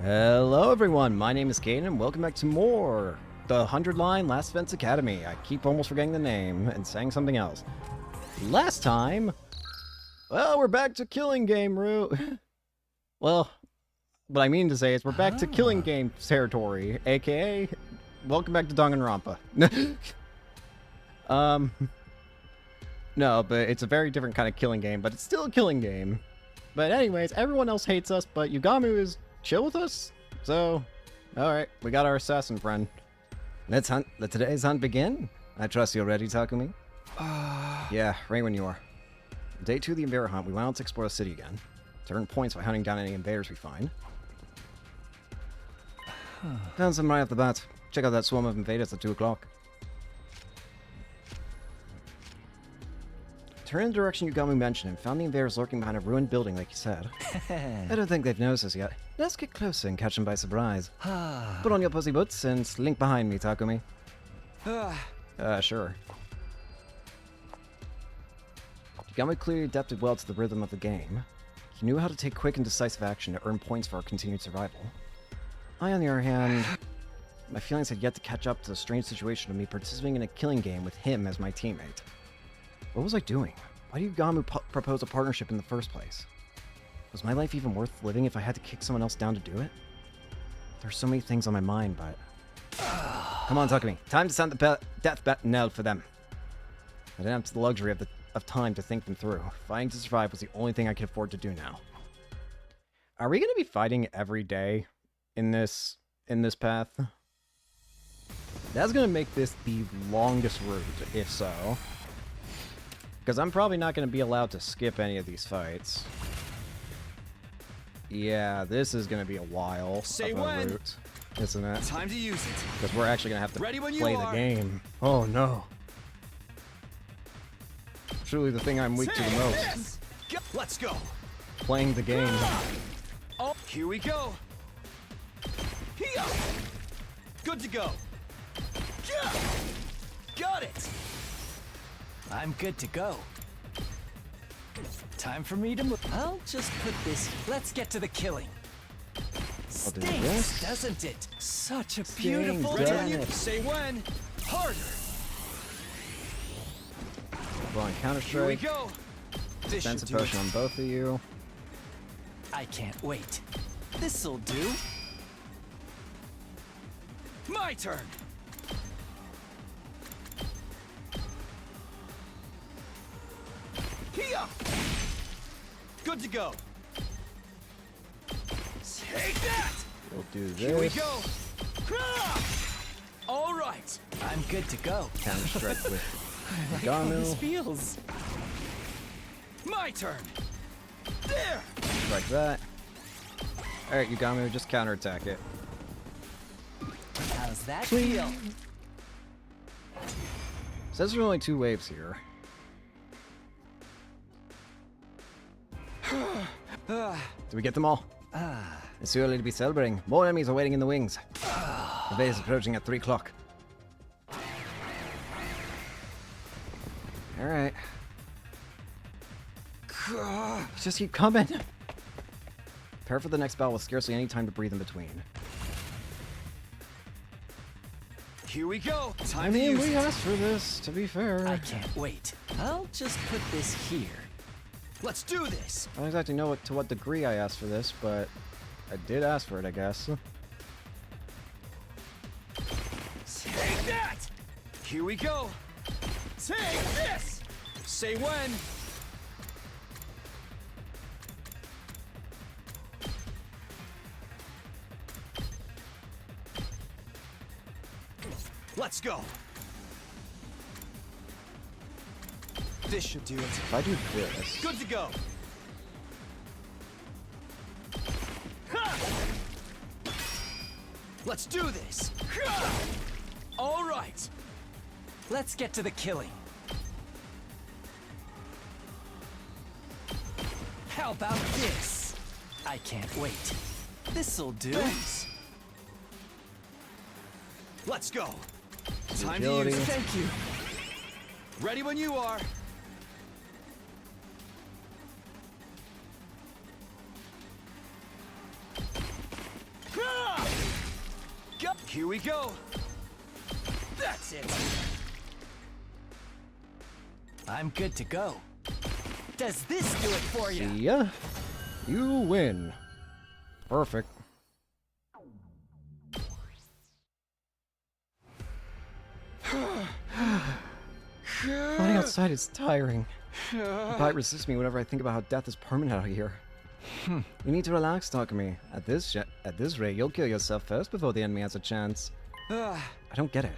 Hello everyone, my name is Caden and welcome back to more the 100-line Last Defense Academy. I keep almost forgetting the name and saying something else. Last time, well, we're back to killing game route. Well, what I mean to say is we're back to killing game territory, aka welcome back to Danganronpa. No, but it's a very different kind of killing game, but it's still a killing game. But anyways, everyone else hates us, but Yugamu is chill with us? So, alright, we got our assassin friend. Let today's hunt begin? I trust you're ready, Takumi? Yeah, right when you are. Day 2 of the invader hunt, we went out to explore the city again. To earn points by hunting down any invaders we find. Found some right off the bat. Check out that swarm of invaders at 2 o'clock. Turn in the direction Yugamu mentioned and found the invaders lurking behind a ruined building like you said. I don't think they've noticed us yet. Let's get closer and catch them by surprise. Put on your pussy boots and slink behind me, Takumi. Sure. Yugamu clearly adapted well to the rhythm of the game. He knew how to take quick and decisive action to earn points for our continued survival. I, on the other hand, my feelings had yet to catch up to the strange situation of me participating in a killing game with him as my teammate. What was I doing? Why did Yugamu propose a partnership in the first place? Was my life even worth living if I had to kick someone else down to do it? There's so many things on my mind, but... Come on, Takumi. Time to sound the death knell for them. I didn't have the luxury of time to think them through. Fighting to survive was the only thing I could afford to do now. Are we going to be fighting every day in this path? That's going to make this the longest route, if so. Because I'm probably not going to be allowed to skip any of these fights. Yeah, this is going to be a while of a route, isn't it? Time to use it. Because we're actually going to have to play the game. Oh no. Truly the thing I'm weak to the most. Let's go. Playing the game. Oh, here we go. Here. Good to go. Got it. I'm good to go. Time for me to move. I'll just put this. Let's get to the killing. Stinks, doesn't it? Such a beautiful day. Say when. Harder. Well, on Counter-Strike. Here we go. Defensive potion on both of you. I can't wait. This'll do. My turn. Here. Good to go. Take that. We'll do this. Here we go. All right. I'm good to go. Counter-Strike with How Yugamu. this feels. My turn. There. Like that. Alright, Yugamu, just counterattack it. How's that feel? Says there are only 2 waves here. Did we get them all? It's too early to be celebrating. More enemies are waiting in the wings. The base is approaching at 3 o'clock. Alright. Just keep coming. Prepare for the next battle with scarcely any time to breathe in between. Here we go. I mean, we asked for this, to be fair. I can't wait. I'll just put this here. Let's do this. I don't exactly know to what degree I asked for this, but I did ask for it, I guess. Take that! Here we go. Take this! Say when. Let's go. This should do it. If I do this... Good to go. Let's do this. All right. Let's get to the killing. How about this? I can't wait. This'll do. Thanks. Let's go. Time to use it. Thank you. Ready when you are. Here we go. That's it. I'm good to go. Does this do it for you? Yeah. You win. Perfect. Running outside is tiring. The bite resists me whenever I think about how death is permanent out here. You need to relax, Takumi. At this rate, you'll kill yourself first before the enemy has a chance. I don't get it.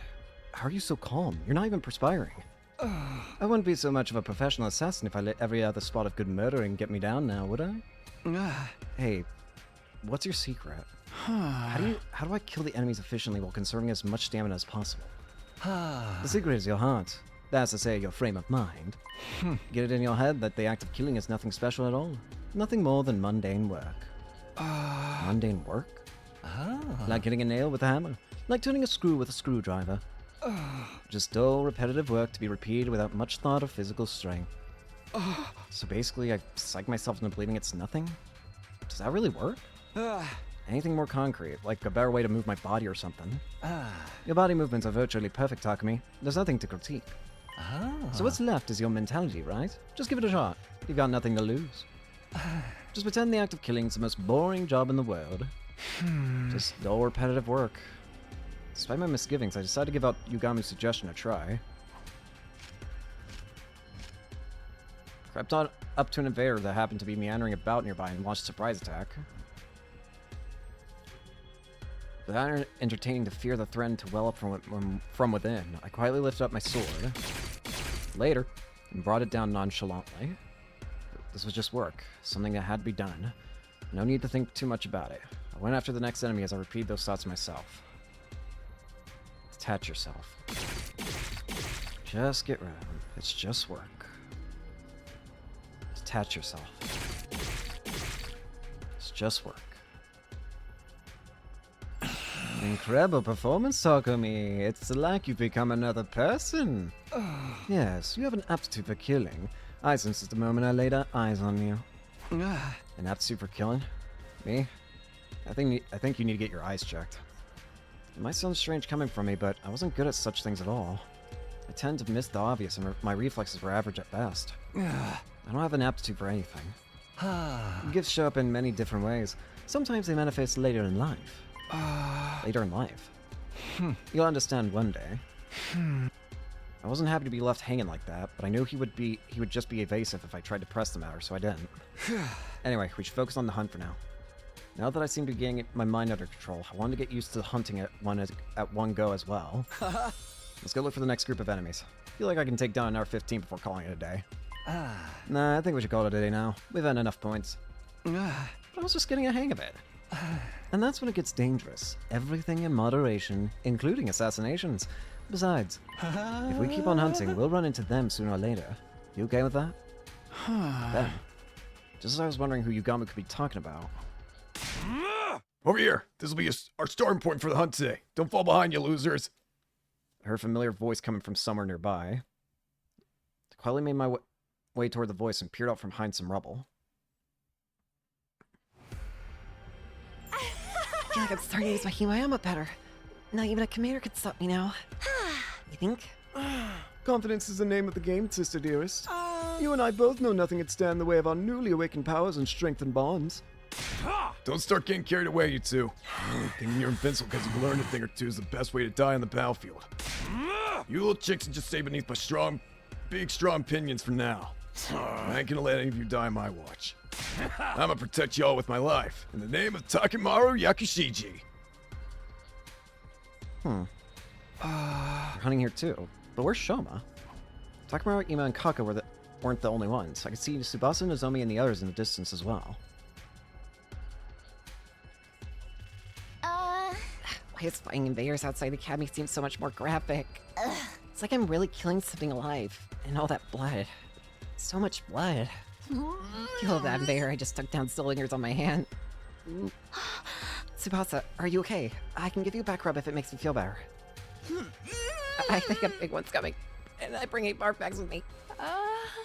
How are you so calm? You're not even perspiring. I wouldn't be so much of a professional assassin if I let every other spot of good murdering get me down now, would I? Hey, what's your secret? How do I kill the enemies efficiently while conserving as much stamina as possible? The secret is your heart. That's to say, your frame of mind. Get it in your head that the act of killing is nothing special at all. Nothing more than mundane work. Mundane work? Like hitting a nail with a hammer. Like turning a screw with a screwdriver. Just dull, repetitive work to be repeated without much thought or physical strength. So basically, I psych myself into believing it's nothing? Does that really work? Anything more concrete, like a better way to move my body or something. Your body movements are virtually perfect, Takumi. There's nothing to critique. So what's left is your mentality, right? Just give it a shot. You've got nothing to lose. Just pretend the act of killing is the most boring job in the world. Just dull, repetitive work. Despite my misgivings, I decided to give out Yugamu's suggestion a try. Crept on up to an invader that happened to be meandering about nearby and launched a surprise attack. Without entertaining the fear of the threat to well up from within, I quietly lifted up my sword, later, and brought it down nonchalantly. This was just work, something that had to be done. No need to think too much about it. I went after the next enemy as I repeated those thoughts to myself. Detach yourself. Just get rid of them. It's just work. Detach yourself. It's just work. Incredible performance, Takumi. It's like you've become another person. Yes, you have an aptitude for killing. I sensed it the moment I laid eyes on you. An aptitude for killing? Me? I think you need to get your eyes checked. It might sound strange coming from me, but I wasn't good at such things at all. I tend to miss the obvious, and my reflexes were average at best. I don't have an aptitude for anything. Gifts show up in many different ways. Sometimes they manifest later in life. Later in life. You'll understand one day. I wasn't happy to be left hanging like that, but I knew he would just be evasive if I tried to press the matter, so I didn't. Anyway, we should focus on the hunt for now. Now that I seem to be getting my mind under control, I wanted to get used to hunting at one go as well. Let's go look for the next group of enemies. I feel like I can take down an R-15 before calling it a day. Nah, I think we should call it a day now. We've had enough points. But I was just getting a hang of it. And that's when it gets dangerous. Everything in moderation, including assassinations. Besides, if we keep on hunting, we'll run into them sooner or later. You okay with that? Then, just as I was wondering who Yugamu could be talking about. Over here! This'll be our starting point for the hunt today. Don't fall behind, you losers! I heard a familiar voice coming from somewhere nearby. I quietly made my way toward the voice and peered out from behind some rubble. I feel like I'm starting to use my Himayama better. Not even a commander could stop me now. You think? Confidence is the name of the game, sister dearest. You and I both know nothing could stand in the way of our newly awakened powers and strengthened bonds. Don't start getting carried away, you two. Thinking you're invincible because you've learned a thing or two is the best way to die on the battlefield. You little chicks can just stay beneath my big strong pinions for now. I ain't gonna let any of you die on my watch. I'ma protect y'all with my life, in the name of Takimaru Yakushiji. We're hunting here too. But where's Shoma? Takamaru, Ima, and Kaka weren't the only ones. I could see Tsubasa, Nozomi, and the others in the distance as well. Why is fighting invaders outside the academy seem so much more graphic? It's like I'm really killing something alive. And all that blood. So much blood. Kill that invader I just took down still lingers on my hand. Tsubasa, are you okay? I can give you a back rub if it makes me feel better. I think a big one's coming. And I bring 8 barf bags with me.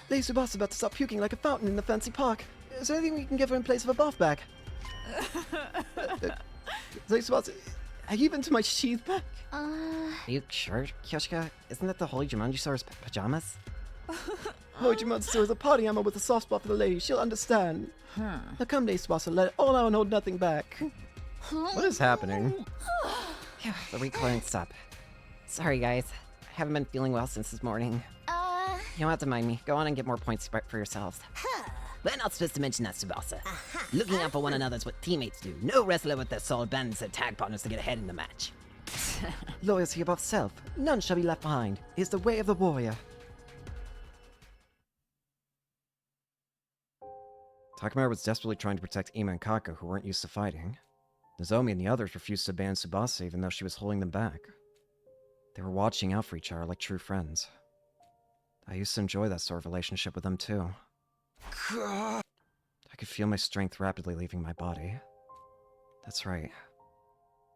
Lady Tsubasa's about to stop puking like a fountain in the fancy park. Is there anything we can give her in place of a bath bag? Lady Tsubasa, I give into my sheath back. Are you sure, Kyoshika? Isn't that the Holy Jumanji-saur's pajamas? Hoji Monster is a party animal with a soft spot for the lady. She'll understand. Now come, Tsubasa, let it all out and hold nothing back. What is happening? Phew, the recoiling stop. Sorry, guys. I haven't been feeling well since this morning. You don't have to mind me. Go on and get more points for yourselves. We're not supposed to mention that, Tsubasa. Looking out for one another is what teammates do. No wrestler with their soul abandons their tag partners to get ahead in the match. Loyalty above self. None shall be left behind. It is the way of the warrior. Takamaru was desperately trying to protect Ima and Kako, who weren't used to fighting. Nozomi and the others refused to abandon Tsubasa even though she was holding them back. They were watching out for each other like true friends. I used to enjoy that sort of relationship with them too. I could feel my strength rapidly leaving my body. That's right.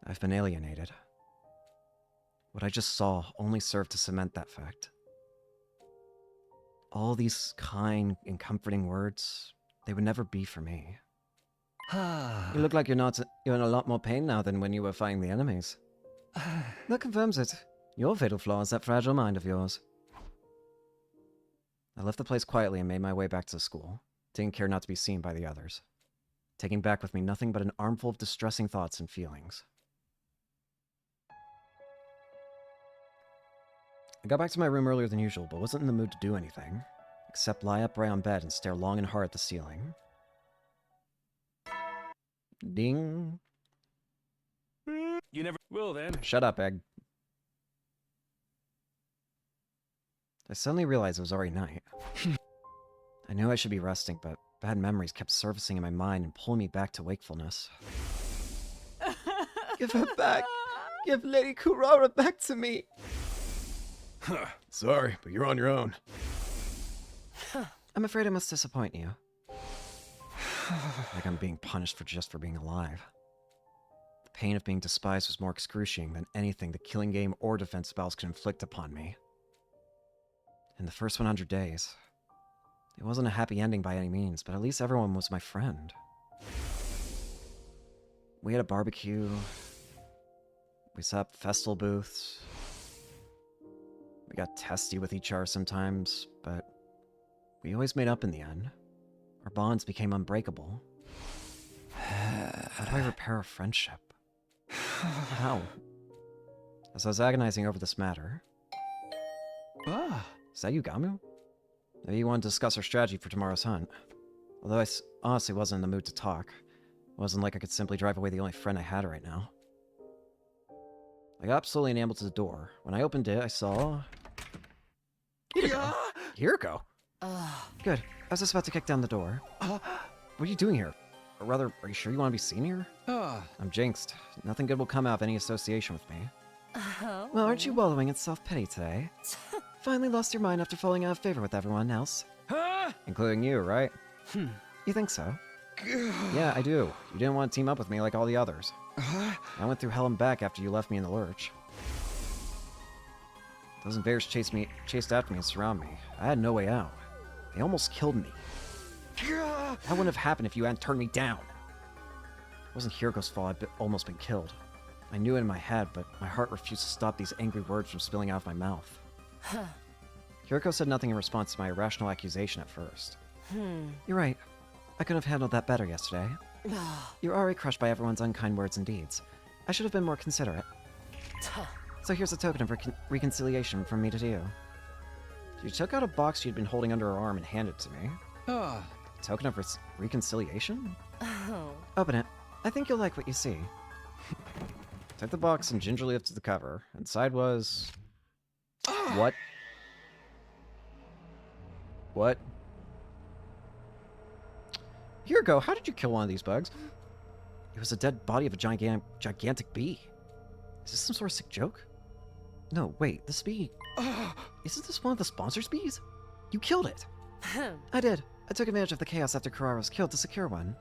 I've been alienated. What I just saw only served to cement that fact. All these kind and comforting words, they would never be for me. You look like you're in a lot more pain now than when you were fighting the enemies. That confirms it. Your fatal flaw is that fragile mind of yours. I left the place quietly and made my way back to the school, taking care not to be seen by the others, taking back with me nothing but an armful of distressing thoughts and feelings. I got back to my room earlier than usual, but wasn't in the mood to do anything, except lie upright on bed and stare long and hard at the ceiling. Ding. You never will then. Shut up, Egg. I suddenly realized it was already night. I knew I should be resting, but bad memories kept surfacing in my mind and pulling me back to wakefulness. Give her back! Give Lady Kurara back to me! Sorry, but you're on your own. I'm afraid I must disappoint you. Like I'm being punished just for being alive. The pain of being despised was more excruciating than anything the killing game or defense spells could inflict upon me. In the first 100 days, it wasn't a happy ending by any means, but at least everyone was my friend. We had a barbecue. We set up festival booths. We got testy with each other sometimes, but we always made up in the end. Our bonds became unbreakable. How do I repair a friendship? How? As I was agonizing over this matter... Is that you, Gamu? Maybe you want to discuss our strategy for tomorrow's hunt. Although I honestly wasn't in the mood to talk. It wasn't like I could simply drive away the only friend I had right now. I got up slowly and ambled to the door. When I opened it, I saw... Hiroko! Good. I was just about to kick down the door. What are you doing here? Or rather, are you sure you want to be seen here? I'm jinxed. Nothing good will come out of any association with me. Well, aren't you wallowing in self-pity today? Finally lost your mind after falling out of favor with everyone else. Including you, right? You think so? Yeah, I do. You didn't want to team up with me like all the others. I went through hell and back after you left me in the lurch. Those invaders chased after me and surrounded me. I had no way out. They almost killed me. That wouldn't have happened if you hadn't turned me down. It wasn't Hiroko's fault I'd almost been killed. I knew it in my head, but my heart refused to stop these angry words from spilling out of my mouth. Hiroko said nothing in response to my irrational accusation at first. You're right. I could have handled that better yesterday. You're already crushed by everyone's unkind words and deeds. I should have been more considerate. So here's a token of reconciliation from me to you. She took out a box she'd been holding under her arm and handed it to me. A token of reconciliation? Open it. I think you'll like what you see. Took the box and gingerly lifted the cover. Inside was... What? What? Hiroko, how did you kill one of these bugs? It was the dead body of a gigantic bee. Is this some sort of sick joke? No, wait, this bee... Isn't this one of the sponsor's bees? You killed it! I did. I took advantage of the chaos after Kurara was killed to secure one.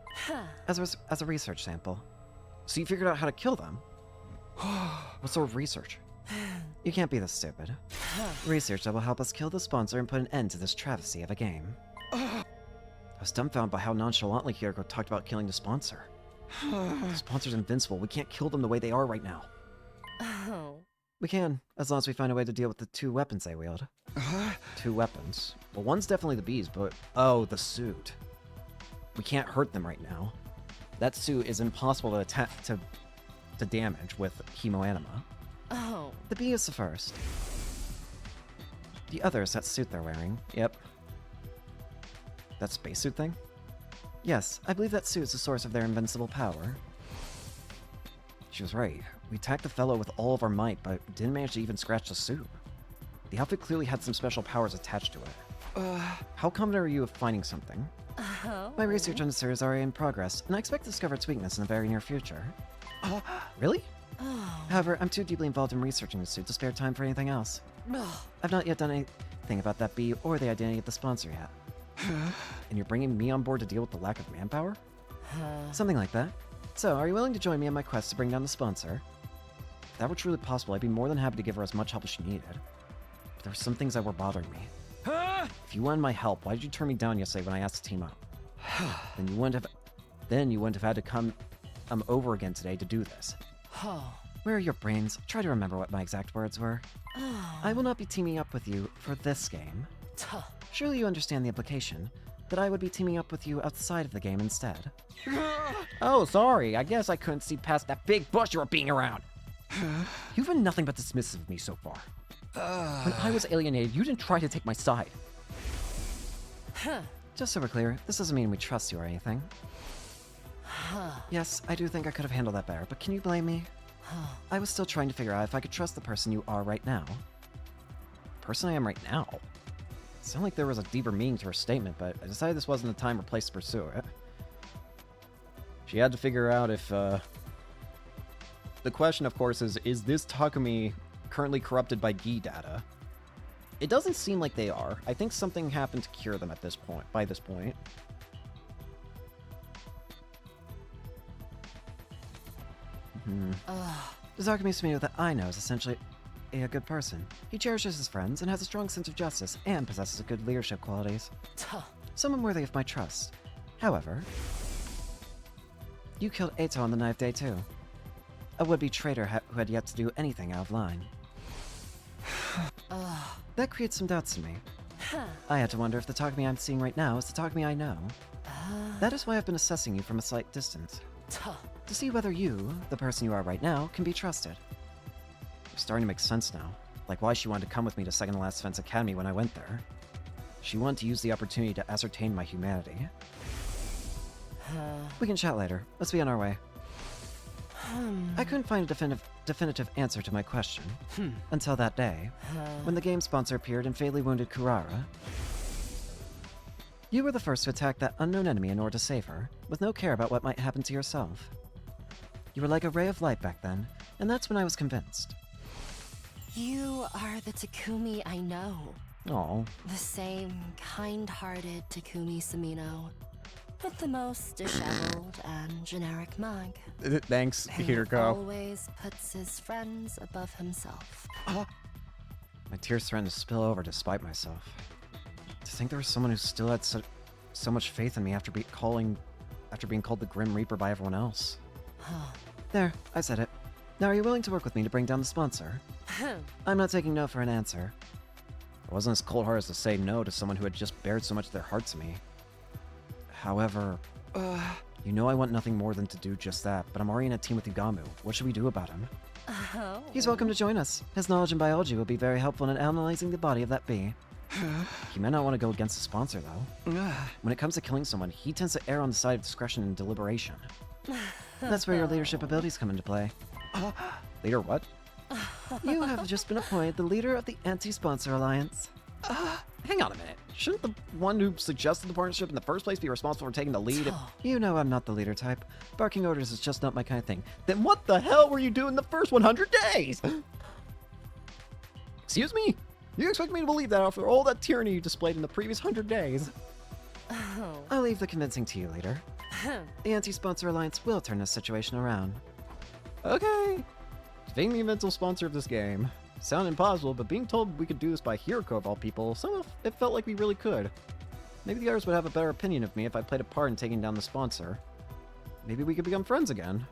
As a research sample. So you figured out how to kill them? What sort of research? You can't be this stupid. Research that will help us kill the sponsor and put an end to this travesty of a game. I was dumbfounded by how nonchalantly Hiroko talked about killing the sponsor. The sponsor's invincible. We can't kill them the way they are right now. Oh. We can, as long as we find a way to deal with the 2 weapons they wield. 2 weapons? Well, one's definitely the bees, but... Oh, the suit. We can't hurt them right now. That suit is impossible to attack to damage with Hemoanima. Oh. The bee is the first. The other is that suit they're wearing. Yep. That spacesuit thing? Yes, I believe that suit is the source of their invincible power. She was right. We attacked the fellow with all of our might, but didn't manage to even scratch the suit. The outfit clearly had some special powers attached to it. How confident are you of finding something? Oh. My research on the suit is already in progress, and I expect to discover its weakness in the very near future. Really? Oh. However, I'm too deeply involved in researching the suit to spare time for anything else. I've not yet done anything about that bee or the identity of the sponsor yet. And you're bringing me on board to deal with the lack of manpower? Something like that. So, are you willing to join me in my quest to bring down the sponsor? If that were truly possible, I'd be more than happy to give her as much help as she needed. But there were some things that were bothering me. If you wanted my help, why did you turn me down yesterday when I asked to team up? Then you wouldn't have had to come over again today to do this. Where are your brains? Try to remember what my exact words were. I will not be teaming up with you for this game. Surely you understand the implication that I would be teaming up with you outside of the game instead. Oh, sorry. I guess I couldn't see past that big bush you were being around. You've been nothing but dismissive of me so far. When I was alienated, you didn't try to take my side. Just so we're clear, this doesn't mean we trust you or anything. Yes, I do think I could have handled that better, but can you blame me? I was still trying to figure out if I could trust the person you are right now. The person I am right now? It sounded like there was a deeper meaning to her statement, but I decided this wasn't the time or place to pursue it. She had to figure out if, The question, of course, is this Takumi currently corrupted by Gi data? It doesn't seem like they are. I think something happened to cure them at this point, by this point. The Takumi Sumino that I know is essentially a good person. He cherishes his friends and has a strong sense of justice and possesses good leadership qualities. Someone worthy of my trust. However, you killed Eito on the Knife Day too. A would-be traitor who had yet to do anything out of line. That creates some doubts in me. I had to wonder if the Takumi I'm seeing right now is the Takumi I know. That is why I've been assessing you from a slight distance. To see whether you, the person you are right now, can be trusted. It's starting to make sense now. Like why she wanted to come with me to Second to Last Defense Academy when I went there. She wanted to use the opportunity to ascertain my humanity. We can chat later. Let's be on our way. I couldn't find a definitive answer to my question until that day, when the game sponsor appeared and fatally wounded Kurara. You were the first to attack that unknown enemy in order to save her, with no care about what might happen to yourself. You were like a ray of light back then, and that's when I was convinced. You are the Takumi I know. Oh, The same kind-hearted Takumi Sumino, with the most disheveled and generic mug. thanks, Who always puts his friends above himself. My tears threatened to spill over despite myself. To think there was someone who still had so much faith in me after being called the Grim Reaper by everyone else. There, I said it. Now are you willing to work with me to bring down the sponsor? I'm not taking no for an answer. I wasn't as cold-hearted as to say no to someone who had just bared so much of their heart to me. However, you know I want nothing more than to do just that, but I'm already in a team with Ugamu. What should we do about him? Oh. He's welcome to join us. His knowledge in biology will be very helpful in analyzing the body of that bee. He may not want to go against the sponsor, though. When it comes to killing someone, he tends to err on the side of discretion and deliberation. That's where your leadership abilities come into play. Leader what? You have just been appointed the leader of the Anti-Sponsor Alliance. Hang on a minute. Shouldn't the one who suggested the partnership in the first place be responsible for taking the lead? You know I'm not the leader type. Barking orders is just not my kind of thing. Then what the hell were you doing the first 100 days? Excuse me? You expect me to believe that after all that tyranny you displayed in the previous 100 days? I'll leave the convincing to you later. The Anti-Sponsor Alliance will turn this situation around. Okay. Being the invincible sponsor of this game. Sounded impossible, but being told we could do this by Hiroko of all people, somehow it felt like we really could. Maybe the others would have a better opinion of me if I played a part in taking down the sponsor. Maybe we could become friends again.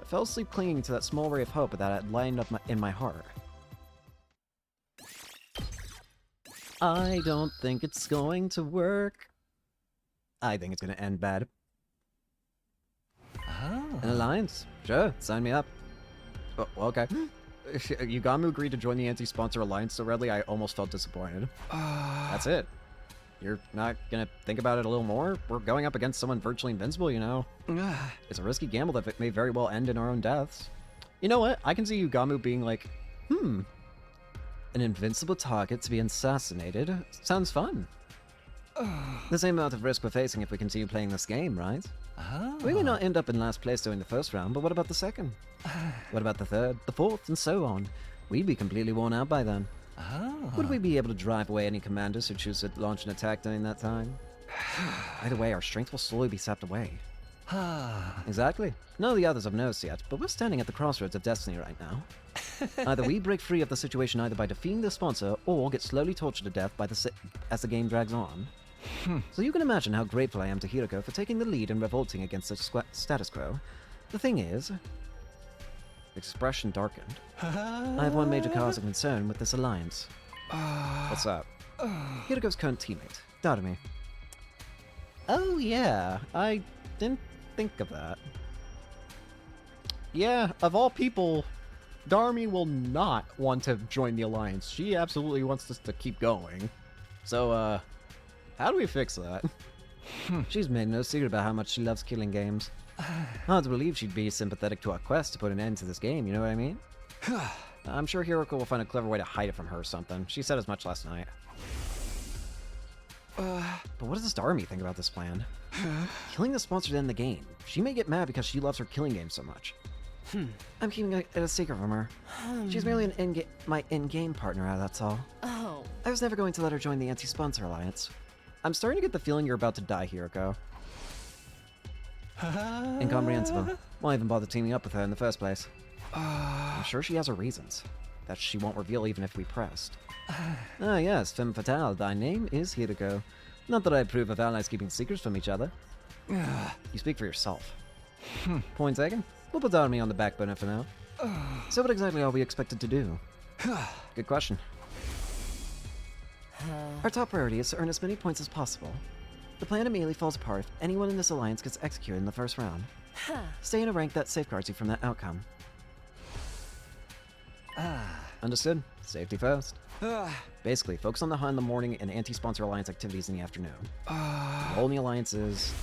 I fell asleep clinging to that small ray of hope that had lined up in my heart. I don't think it's going to work. I think it's going to end bad. Oh. An alliance? Sure, sign me up. Oh, okay. Yugamu agreed to join the anti-sponsor alliance so readily I almost felt disappointed. That's it. You're not gonna think about it a little more? We're going up against someone virtually invincible, you know? It's a risky gamble that it may very well end in our own deaths. You know what? I can see Yugamu being like, an invincible target to be assassinated? Sounds fun. The same amount of risk we're facing if we continue playing this game, right? Oh. We may not end up in last place during the first round, but what about the second? What about the third, the fourth, and so on? We'd be completely worn out by then. Oh. Would we be able to drive away any commanders who choose to launch an attack during that time? Either way, our strength will slowly be sapped away. Exactly. None of the others have noticed yet, but we're standing at the crossroads of destiny right now. Either we break free of the situation either by defeating the sponsor, or get slowly tortured to death by as the game drags on. So you can imagine how grateful I am to Hiroko for taking the lead and revolting against the status quo. The thing is... Expression darkened. I have one major cause of concern with this alliance. What's up? Hiroko's current teammate, Darumi. Oh yeah, I didn't think of that. Yeah, of all people, Darumi will not want to join the alliance. She absolutely wants us to keep going. So, how do we fix that? She's made no secret about how much she loves killing games. Hard to believe she'd be sympathetic to our quest to put an end to this game, you know what I mean? I'm sure Hiroko will find a clever way to hide it from her or something. She said as much last night. But what does Darumi think about this plan? Killing the sponsor to end the game. She may get mad because she loves her killing game so much. I'm keeping it a secret from her. She's merely my in-game partner, that's all. Oh. I was never going to let her join the anti-sponsor alliance. I'm starting to get the feeling you're about to die, Hiroko. Incomprehensible. Why even bother teaming up with her in the first place? I'm sure she has her reasons. That she won't reveal even if we pressed. Ah yes, femme fatale, thy name is Hiroko. Not that I approve of allies keeping secrets from each other. You speak for yourself. Point taken. We'll put Darumi on the back burner for now. So what exactly are we expected to do? Good question. Our top priority is to earn as many points as possible. The plan immediately falls apart if anyone in this alliance gets executed in the first round. Stay in a rank that safeguards you from that outcome. Understood. Safety first. Basically, focus on the hunt in the morning and anti-sponsor alliance activities in the afternoon. The role in the alliance is...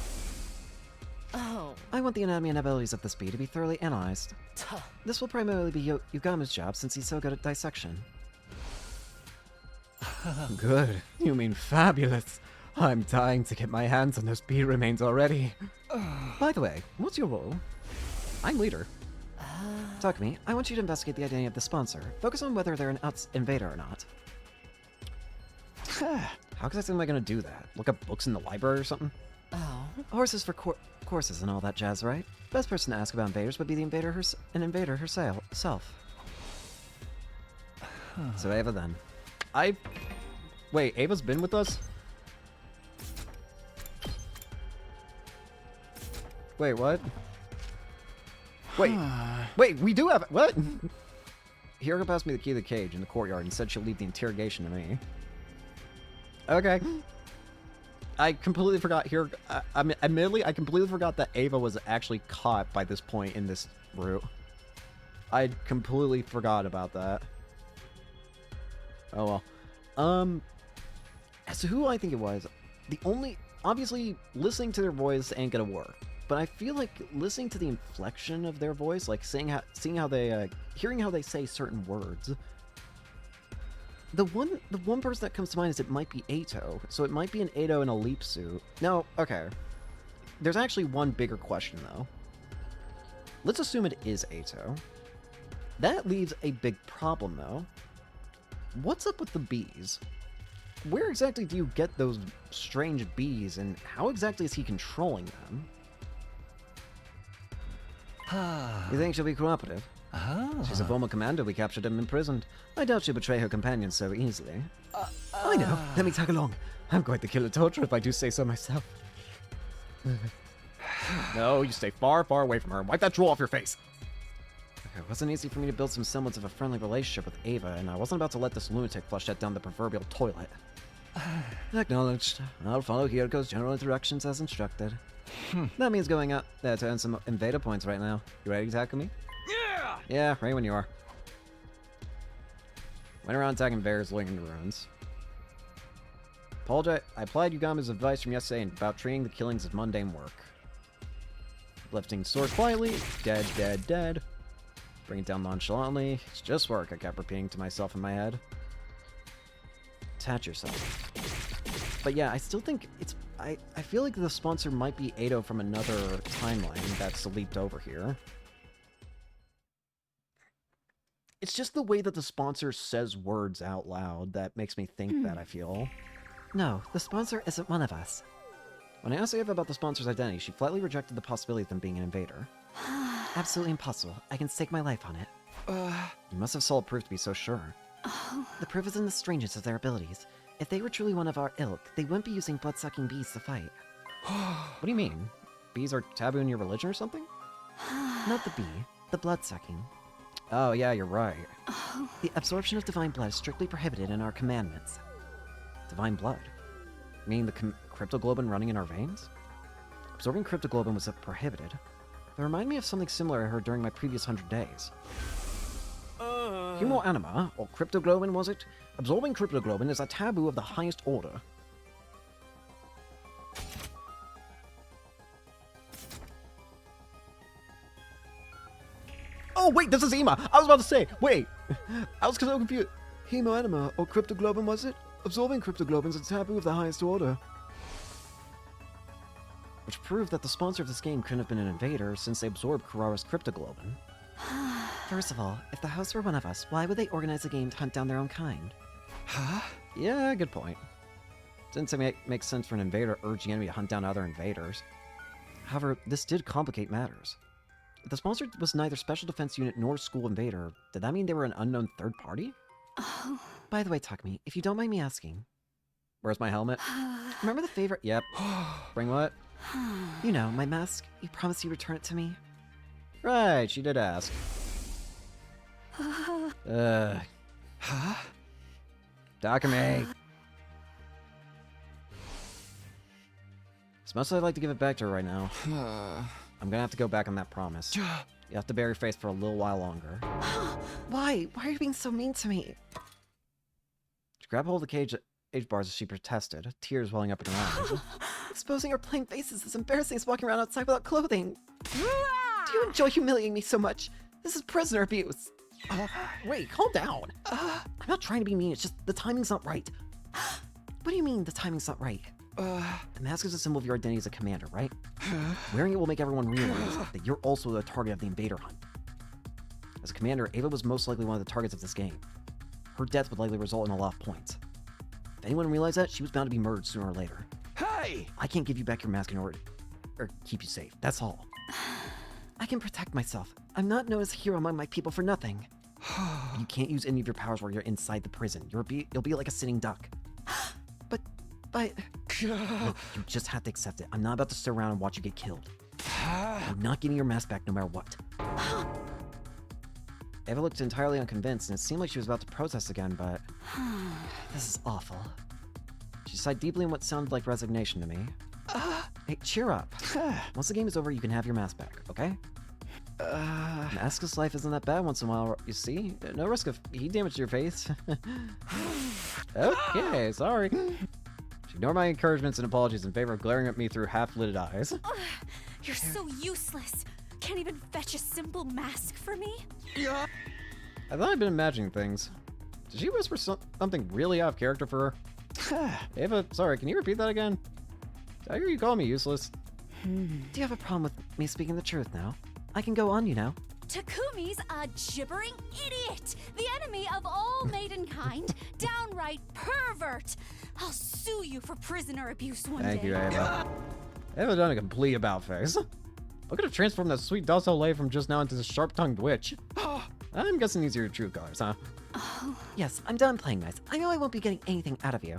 Oh. I want the anatomy and abilities of this bee to be thoroughly analyzed. This will primarily be Yugamu's job since he's so good at dissection. Good. You mean fabulous. I'm dying to get my hands on those bee remains already. By the way, what's your role? I'm leader. Takumi, I want you to investigate the identity of the sponsor. Focus on whether they're an invader or not. How exactly am I going to do that? Look up books in the library or something? Oh. Horses for courses and all that jazz, right? Best person to ask about invaders would be the invader herself. So Ava then. Wait, Ava's been with us? Wait, what? Wait, we do have... What? Hiroko passed me the key to the cage in the courtyard and said she'll leave the interrogation to me. Okay. I completely forgot here. Admittedly, I completely forgot that Ava was actually caught by this point in this route. I completely forgot about that. Oh well. As to who I think it was, obviously, listening to their voice ain't gonna work. But I feel like listening to the inflection of their voice, like hearing how they say certain words. The one person that comes to mind is it might be Eito, so it might be an Eito in a leap suit. No, okay. There's actually one bigger question though. Let's assume it is Eito. That leaves a big problem though. What's up with the bees? Where exactly do you get those strange bees, and how exactly is he controlling them? You think she'll be cooperative? She's a former commander we captured and imprisoned. I doubt she'll betray her companions so easily. I know. Let me tag along. I'm quite the killer torturer if I do say so myself. No, you stay far, far away from her. Wipe that drool off your face. It wasn't easy for me to build some semblance of a friendly relationship with Ava, and I wasn't about to let this lunatic flush that down the proverbial toilet. Acknowledged. I'll follow Hiriko's general instructions as instructed. That means going out there to earn some invader points right now. You ready to tackle me? Yeah! Yeah, right when you are. Went around attacking bears living in the ruins. Apologize. I applied Yugami's advice from yesterday about treating the killings as mundane work. Lifting sword quietly. Dead, dead, dead. Bring it down nonchalantly. It's just work, I kept repeating to myself in my head. Attach yourself. But yeah, I still think it's... I feel like the sponsor might be Ado from another timeline that's leaped over here. It's just the way that the sponsor says words out loud that makes me think that, I feel. No, the sponsor isn't one of us. When I asked Ava about the sponsor's identity, she flatly rejected the possibility of them being an invader. Absolutely impossible. I can stake my life on it. You must have solid proof to be so sure. The proof is in the strangeness of their abilities. If they were truly one of our ilk, they wouldn't be using blood-sucking bees to fight. What do you mean? Bees are taboo in your religion or something? Not the bee, the blood-sucking. Oh, yeah, you're right. The absorption of divine blood is strictly prohibited in our commandments. Divine blood? Meaning the cryptoglobin running in our veins? Absorbing cryptoglobin was prohibited. That reminded me of something similar I heard during my previous 100 days. Humo anima, or cryptoglobin was it? Absorbing cryptoglobin is a taboo of the highest order. Oh, wait, this is Ema! I was about to say, wait! I was so confused. Hemo anima, or cryptoglobin was it? Absorbing cryptoglobin is a taboo of the highest order. Which proved that the sponsor of this game couldn't have been an invader since they absorbed Kurara's cryptoglobin. First of all, if the hosts were one of us, why would they organize a game to hunt down their own kind? Yeah, good point. Didn't say make sense for an invader to urge the enemy to hunt down other invaders. However, this did complicate matters. If the sponsor was neither Special Defense Unit nor School Invader, did that mean they were an unknown third party? By the way, Takumi, if you don't mind me asking... Where's my helmet? Remember the favorite... Yep. Bring what? You know, my mask. You promised you'd return it to me. Right, she did ask. Takumi! As much as I'd like to give it back to her right now, I'm gonna have to go back on that promise. You have to bear your face for a little while longer. Why? Why are you being so mean to me? She grabbed hold of the cage bars as she protested, tears welling up in her eyes. Exposing our plain faces is embarrassing as walking around outside without clothing. Do you enjoy humiliating me so much? This is prisoner abuse. Wait, calm down. I'm not trying to be mean, it's just the timing's not right. What do you mean the timing's not right? The mask is a symbol of your identity as a commander, right? Wearing it will make everyone realize that you're also the target of the invader hunt. As a commander, Ava was most likely one of the targets of this game. Her death would likely result in a lot of points. If anyone realized that, she was bound to be murdered sooner or later. Hey! I can't give you back your mask in order or keep you safe, that's all. I can protect myself. I'm not known as a hero among my people for nothing. You can't use any of your powers while you're inside the prison. You'll be like a sitting duck. But... Look, you just have to accept it. I'm not about to sit around and watch you get killed. I'm not getting your mask back no matter what. Eva looked entirely unconvinced, and it seemed like she was about to protest again, but... This is awful. She sighed deeply in what sounded like resignation to me. Hey, cheer up. Once the game is over, you can have your mask back, okay? Maskless life isn't that bad once in a while, you see? No risk of heat damage to your face. Okay, sorry. She ignored my encouragements and apologies in favor of glaring at me through half-lidded eyes. You're so useless. Can't even fetch a simple mask for me? Yeah. I thought I'd been imagining things. Did she whisper something really out of character for her? Ava, sorry, can you repeat that again? Did I hear you call me useless? Do you have a problem with me speaking the truth now? I can go on, you know. Takumi's a gibbering idiot, the enemy of all maidenkind, downright pervert. I'll sue you for prisoner abuse one Thank day. you, Ava. Ava done a complete about-face. I could have transformed that sweet docile lay from just now into this sharp-tongued witch. I'm guessing these are your true colors, huh? Yes, I'm done playing nice. I know I won't be getting anything out of you.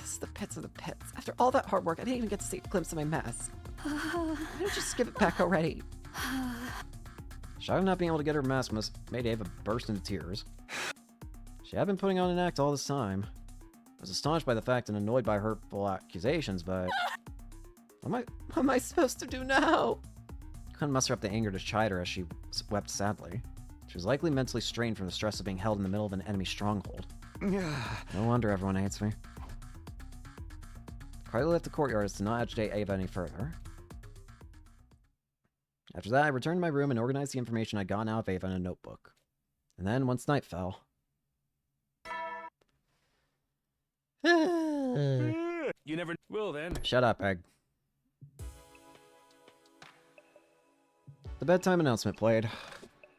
This is the pits of the pits. After all that hard work, I didn't even get to see a glimpse of my mask. Why don't you just give it back already? Shocked not being able to get her mask made Ava burst into tears. She had been putting on an act all this time. I was astonished by the fact and annoyed by hurtful accusations, but... What am I supposed to do now? Couldn't muster up the anger to chide her as she wept sadly. She was likely mentally strained from the stress of being held in the middle of an enemy stronghold. No wonder everyone hates me. Quietly left the courtyard as to not agitate Ava any further. After that, I returned to my room and organized the information I'd gotten out of Ava in a notebook. And then, once night fell... You never will then. Shut up, Egg. The bedtime announcement played.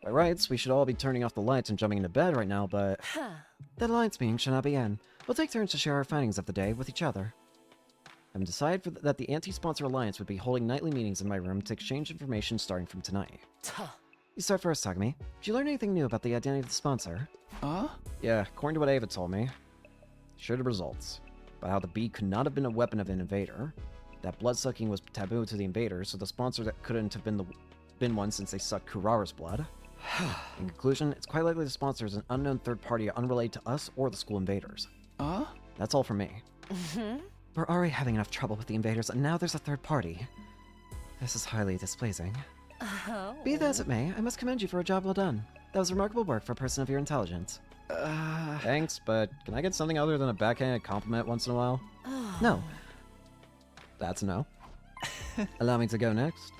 By rights, we should all be turning off the lights and jumping into bed right now, but... The Alliance meeting should not begin. We'll take turns to share our findings of the day with each other. I've decided that the anti-sponsor alliance would be holding nightly meetings in my room to exchange information starting from tonight. You start first, Takumi. Did you learn anything new about the identity of the sponsor? Yeah, according to what Ava told me. Sure the results. About how the bee could not have been a weapon of an invader. That blood-sucking was taboo to the invaders, so the sponsor that couldn't have been one since they sucked Kurara's blood. In conclusion, it's quite likely the sponsor is an unknown third party unrelated to us or the school invaders. That's all from me. We're already having enough trouble with the invaders, and now there's a third party. This is highly displeasing. Be that as it may, I must commend you for a job well done. That was remarkable work for a person of your intelligence. Thanks, but can I get something other than a backhanded compliment once in a while? No. That's a no. Allow me to go next.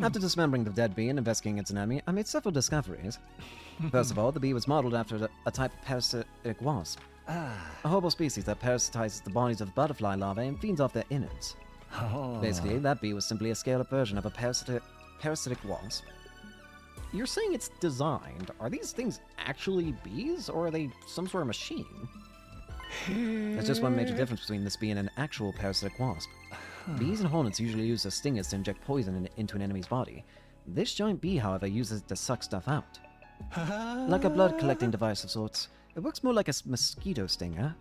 After dismembering the dead bee and investigating its anatomy, I made several discoveries. First of all, the bee was modeled after a type of parasitic wasp. A horrible species that parasitizes the bodies of butterfly larvae and feeds off their innards. Basically, that bee was simply a scaled-up version of a parasitic wasp. You're saying it's designed. Are these things actually bees, or are they some sort of machine? There's just one major difference between this bee and an actual parasitic wasp. Bees and hornets usually use their stingers to inject poison into an enemy's body. This giant bee, however, uses it to suck stuff out. Like a blood-collecting device of sorts. It works more like a mosquito stinger.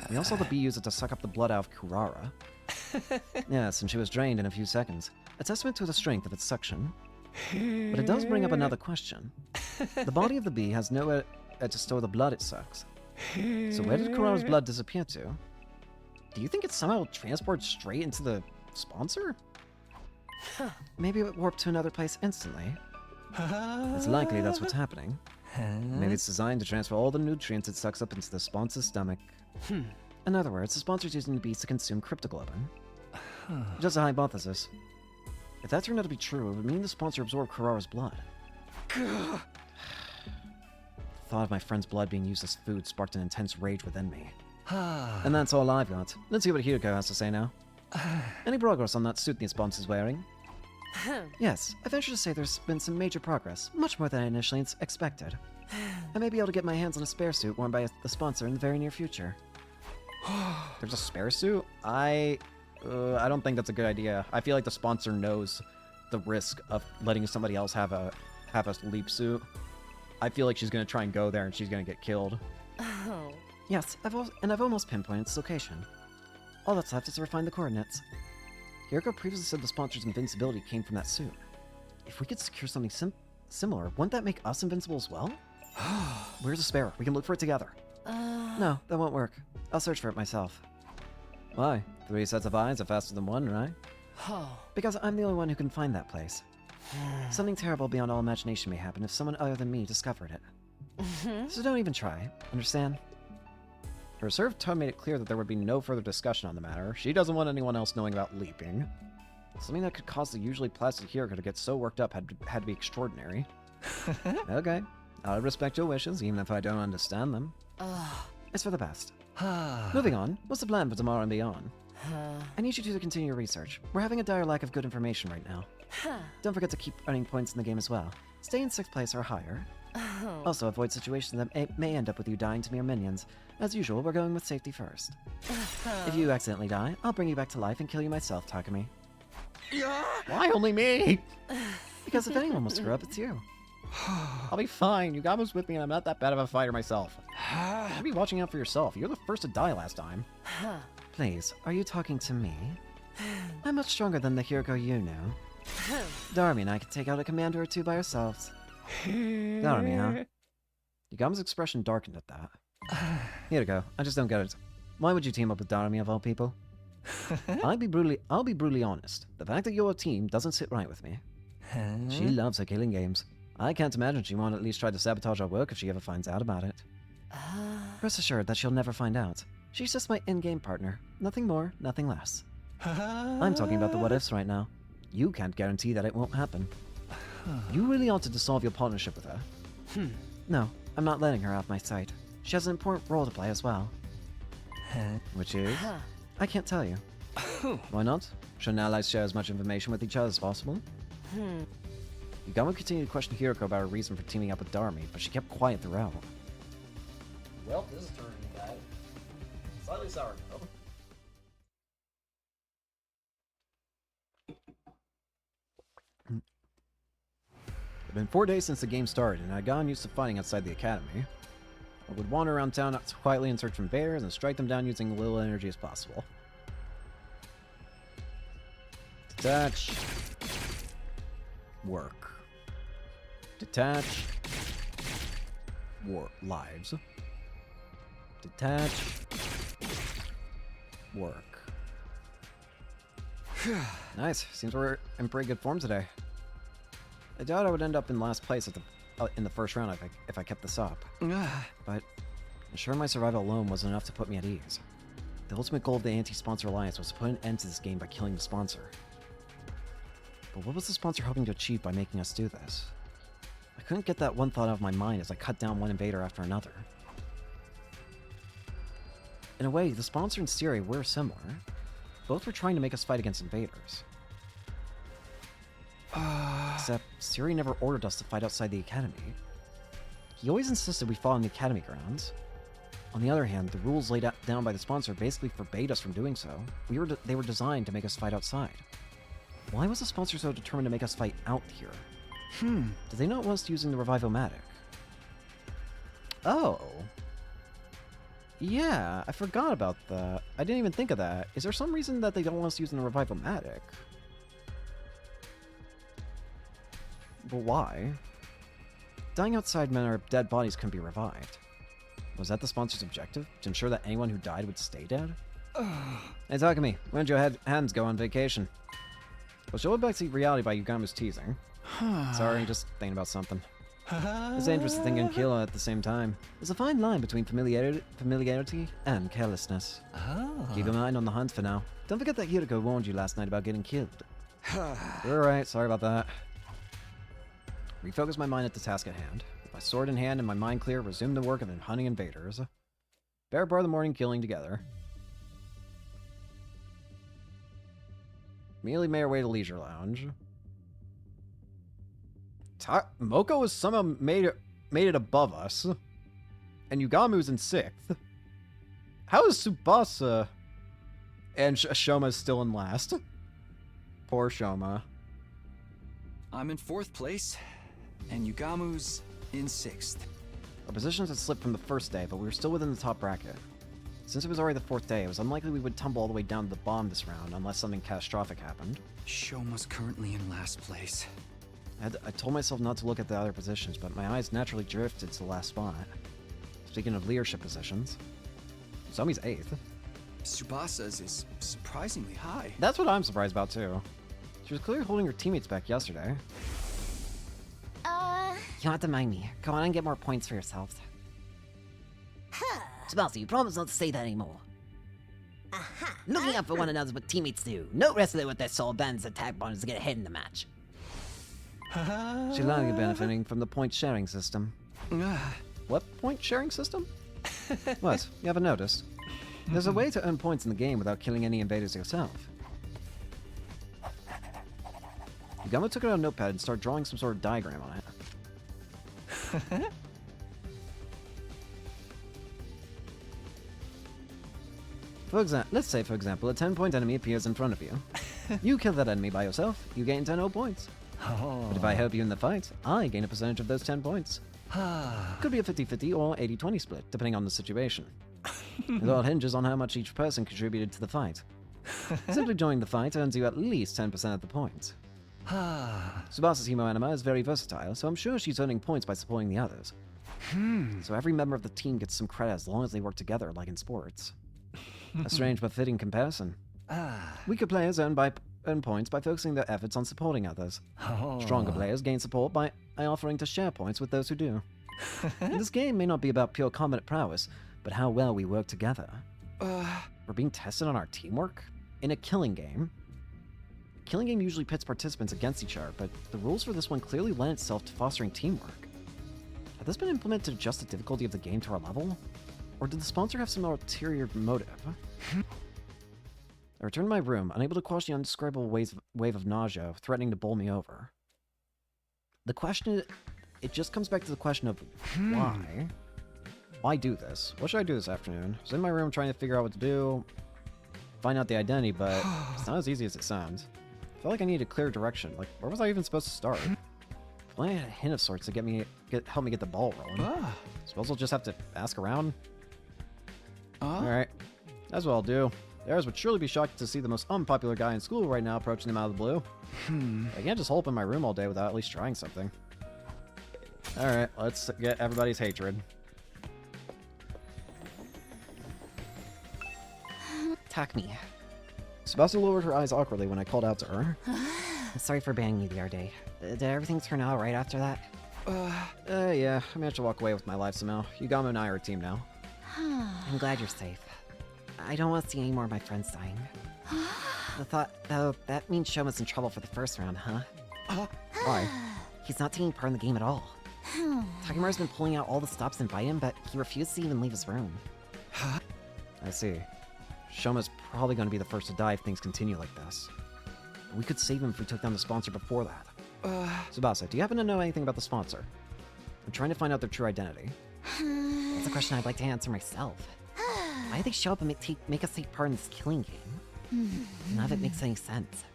We also saw the bee use it to suck up the blood out of Kurara. Yes, and she was drained in a few seconds. A testament to the strength of its suction. But it does bring up another question. The body of the bee has nowhere to store the blood it sucks. So where did Kurara's blood disappear to? Do you think it somehow transported straight into the sponsor? Maybe it warped to another place instantly. It's likely that's what's happening. Maybe it's designed to transfer all the nutrients it sucks up into the sponsor's stomach. In other words, the sponsor's using the bees to consume cryptoglobin. Just a hypothesis. If that turned out to be true, it would mean the sponsor absorbed Kurara's blood. The thought of my friend's blood being used as food sparked an intense rage within me. And that's all I've got. Let's see what Hiroko has to say now. Any progress on that suit the sponsor's wearing? Yes, I venture to say there's been some major progress, much more than I initially expected. I may be able to get my hands on a spare suit worn by the sponsor in the very near future. There's a spare suit? I don't think that's a good idea. I feel like the sponsor knows the risk of letting somebody else have a leap suit. I feel like she's gonna try and go there and she's gonna get killed. Yes, I've almost pinpointed its location. All that's left is to refine the coordinates. Hiroko previously said the sponsor's invincibility came from that suit. If we could secure something similar, wouldn't that make us invincible as well? Where's the spare? We can look for it together. No, that won't work. I'll search for it myself. Why? 3 sets of eyes are faster than 1, right? Because I'm the only one who can find that place. Something terrible beyond all imagination may happen if someone other than me discovered it. So don't even try, understand? Her reserved tone made it clear that there would be no further discussion on the matter. She doesn't want anyone else knowing about leaping. Something that could cause the usually placid Hiroko to get so worked up had to be extraordinary. Okay, I'll respect your wishes, even if I don't understand them. It's for the best. Moving on, what's the plan for tomorrow and beyond? I need you two to continue your research. We're having a dire lack of good information right now. Don't forget to keep earning points in the game as well. Stay in 6th place or higher. Also, avoid situations that may end up with you dying to mere minions. As usual, we're going with safety first. If you accidentally die, I'll bring you back to life and kill you myself, Takumi. Why only me? Because if anyone will screw up, it's you. I'll be fine. You got us with me and I'm not that bad of a fighter myself. You should be watching out for yourself. You're the first to die last time. Please, are you talking to me? I'm much stronger than the Hiroko you know. Darmy and I can take out a commander or two by ourselves. Darmy, huh? Yagama's expression darkened at that. Here we go. I just don't get it. Why would you team up with Darmy of all people? I'll be brutally honest. The fact that your team doesn't sit right with me. She loves her killing games. I can't imagine she won't at least try to sabotage our work if she ever finds out about it. Rest assured that she'll never find out. She's just my in-game partner. Nothing more, nothing less. I'm talking about the what-ifs right now. You can't guarantee that it won't happen. You really ought to dissolve your partnership with her. No, I'm not letting her off my sight. She has an important role to play as well. Which is? I can't tell you. Why not? Shouldn't allies share as much information with each other as possible? Yagama continued to question Hiroko about her reason for teaming up with Darmy, but she kept quiet throughout. Well, this is turning bad. Slightly sour, though. It's been 4 days since the game started, and I'd gotten used to fighting outside the academy. I would wander around town quietly in search for invaders and strike them down using as little energy as possible. Detach. Work. Detach. Lives. Detach. Work. Nice. Seems we're in pretty good form today. I doubt I would end up in last place at in the first round if I kept this up. But ensuring my survival alone wasn't enough to put me at ease. The ultimate goal of the Anti-Sponsor Alliance was to put an end to this game by killing the sponsor. But what was the sponsor hoping to achieve by making us do this? I couldn't get that one thought out of my mind as I cut down one invader after another. In a way, the sponsor and Siri were similar. Both were trying to make us fight against invaders. Except, Siri never ordered us to fight outside the academy. He always insisted we fought on the academy grounds. On the other hand, the rules laid down by the sponsor basically forbade us from doing so. They were designed to make us fight outside. Why was the sponsor so determined to make us fight out here? Did they not want us using the Revivomatic? Oh. Yeah, I forgot about that. I didn't even think of that. Is there some reason that they don't want us using the Revivomatic? But why? Dying outside meant our dead bodies couldn't be revived. Was that the sponsor's objective? To ensure that anyone who died would stay dead? Hey, Takumi, where'd your hands go on vacation? Well, she'll backseat reality by Yugama's teasing. Sorry, just thinking about something. It's dangerous to think and kill at the same time. There's a fine line between familiarity and carelessness. Keep your mind on the hunt for now. Don't forget that Hiroko warned you last night about getting killed. You're right, sorry about that. Refocus my mind at the task at hand. With my sword in hand and my mind clear, resume the work of hunting invaders. Bear part of the morning killing together. Immediately made our way to Leisure Lounge. Moko has somehow made it above us. And Yugamu's in 6th. How is Tsubasa and Shoma's still in last? Poor Shoma. I'm in 4th place, and Yugamu's in 6th. Our positions had slipped from the first day, but we were still within the top bracket. Since it was already the 4th day, it was unlikely we would tumble all the way down to the bottom this round unless something catastrophic happened. Shoma's currently in last place. I told myself not to look at the other positions, but my eyes naturally drifted to the last spot. Speaking of leadership positions, Zomi's 8th. Tsubasa's is surprisingly high. That's what I'm surprised about, too. She was clearly holding her teammates back yesterday. You don't have to mind me. Go on and get more points for yourselves. Tsubasa, you promise not to say that anymore. Looking out for one another is what teammates do. No wrestler with their soul bans attack bonus to get ahead in the match. She's likely benefiting from the point sharing system. What point sharing system? What? You haven't noticed? There's a way to earn points in the game without killing any invaders yourself. Yugama took out a notepad and started drawing some sort of diagram on it. Let's say, for example, a 10-point enemy appears in front of you. You kill that enemy by yourself, you gain 10 points. But if I help you in the fight, I gain a percentage of those 10 points. Could be a 50-50 or 80-20 split, depending on the situation. It all hinges on how much each person contributed to the fight. Simply joining the fight earns you at least 10% of the points. Tsubasa's Hemo Anima is very versatile, so I'm sure she's earning points by supporting the others. So every member of the team gets some credit as long as they work together, like in sports. A strange but fitting comparison. Weaker players earn points by focusing their efforts on supporting others. Stronger players gain support by offering to share points with those who do. This game may not be about pure combat prowess, but how well we work together. We're being tested on our teamwork? In a killing game? Killing game usually pits participants against each other, but the rules for this one clearly lend itself to fostering teamwork. Had this been implemented to adjust the difficulty of the game to our level? Or did the sponsor have some ulterior motive? I returned to my room, unable to quash the undescribable wave of nausea threatening to bowl me over. The question, it just comes back to the question of why? Why do this? What should I do this afternoon? I was in my room trying to figure out what to do, find out the identity, but it's not as easy as it sounds. I felt like I needed a clear direction. Like, where was I even supposed to start? If only I had a hint of sorts to help me get the ball rolling. Suppose I'll just have to ask around. Alright, that's what I'll do. Theirs would surely be shocked to see the most unpopular guy in school right now approaching them out of the blue. I can't just hole up in my room all day without at least trying something. Alright, let's get everybody's hatred. Takumi. Tsubasa lowered her eyes awkwardly when I called out to her. Sorry for banning you the other day. Did everything turn out right after that? Yeah, I managed to walk away with my life somehow. Yugamo and I are a team now. I'm glad you're safe. I don't want to see any more of my friends dying. The thought, though, that means Shoma's in trouble for the first round, huh? Why? He's not taking part in the game at all. Takemura's been pulling out all the stops to invite him, but he refused to even leave his room. I see. Shoma's probably going to be the first to die if things continue like this. We could save him if we took down the sponsor before that. Tsubasa, do you happen to know anything about the sponsor? I'm trying to find out their true identity. That's a question I'd like to answer myself. Why did they show up and make us take part in this killing game? None of it makes any sense.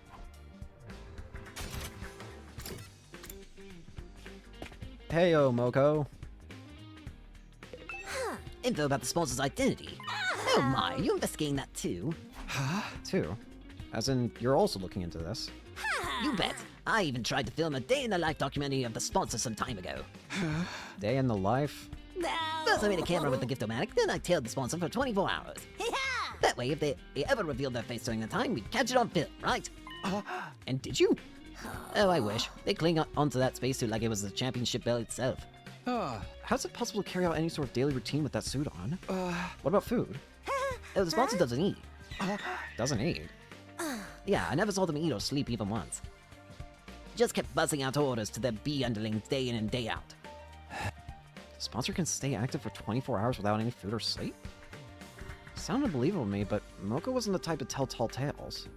Heyo, Moko. Info about the sponsor's identity. Oh my, you investigating that too? Too? As in, you're also looking into this? You bet. I even tried to film a day-in-the-life documentary of the sponsor some time ago. Day in the life? First I made a camera with the Gift-O-Matic, then I tailed the sponsor for 24 hours. That way, if they ever revealed their face during the time, we'd catch it on film, right? And did you? Oh, I wish. They cling onto that spacesuit like it was the championship belt itself. How's it possible to carry out any sort of daily routine with that suit on? What about food? Oh, the sponsor doesn't eat. Doesn't eat. Yeah, I never saw them eat or sleep even once. Just kept buzzing out orders to their bee underlings day in and day out. The sponsor can stay active for 24 hours without any food or sleep? Sounded believable to me, but Moko wasn't the type to tell tall tales.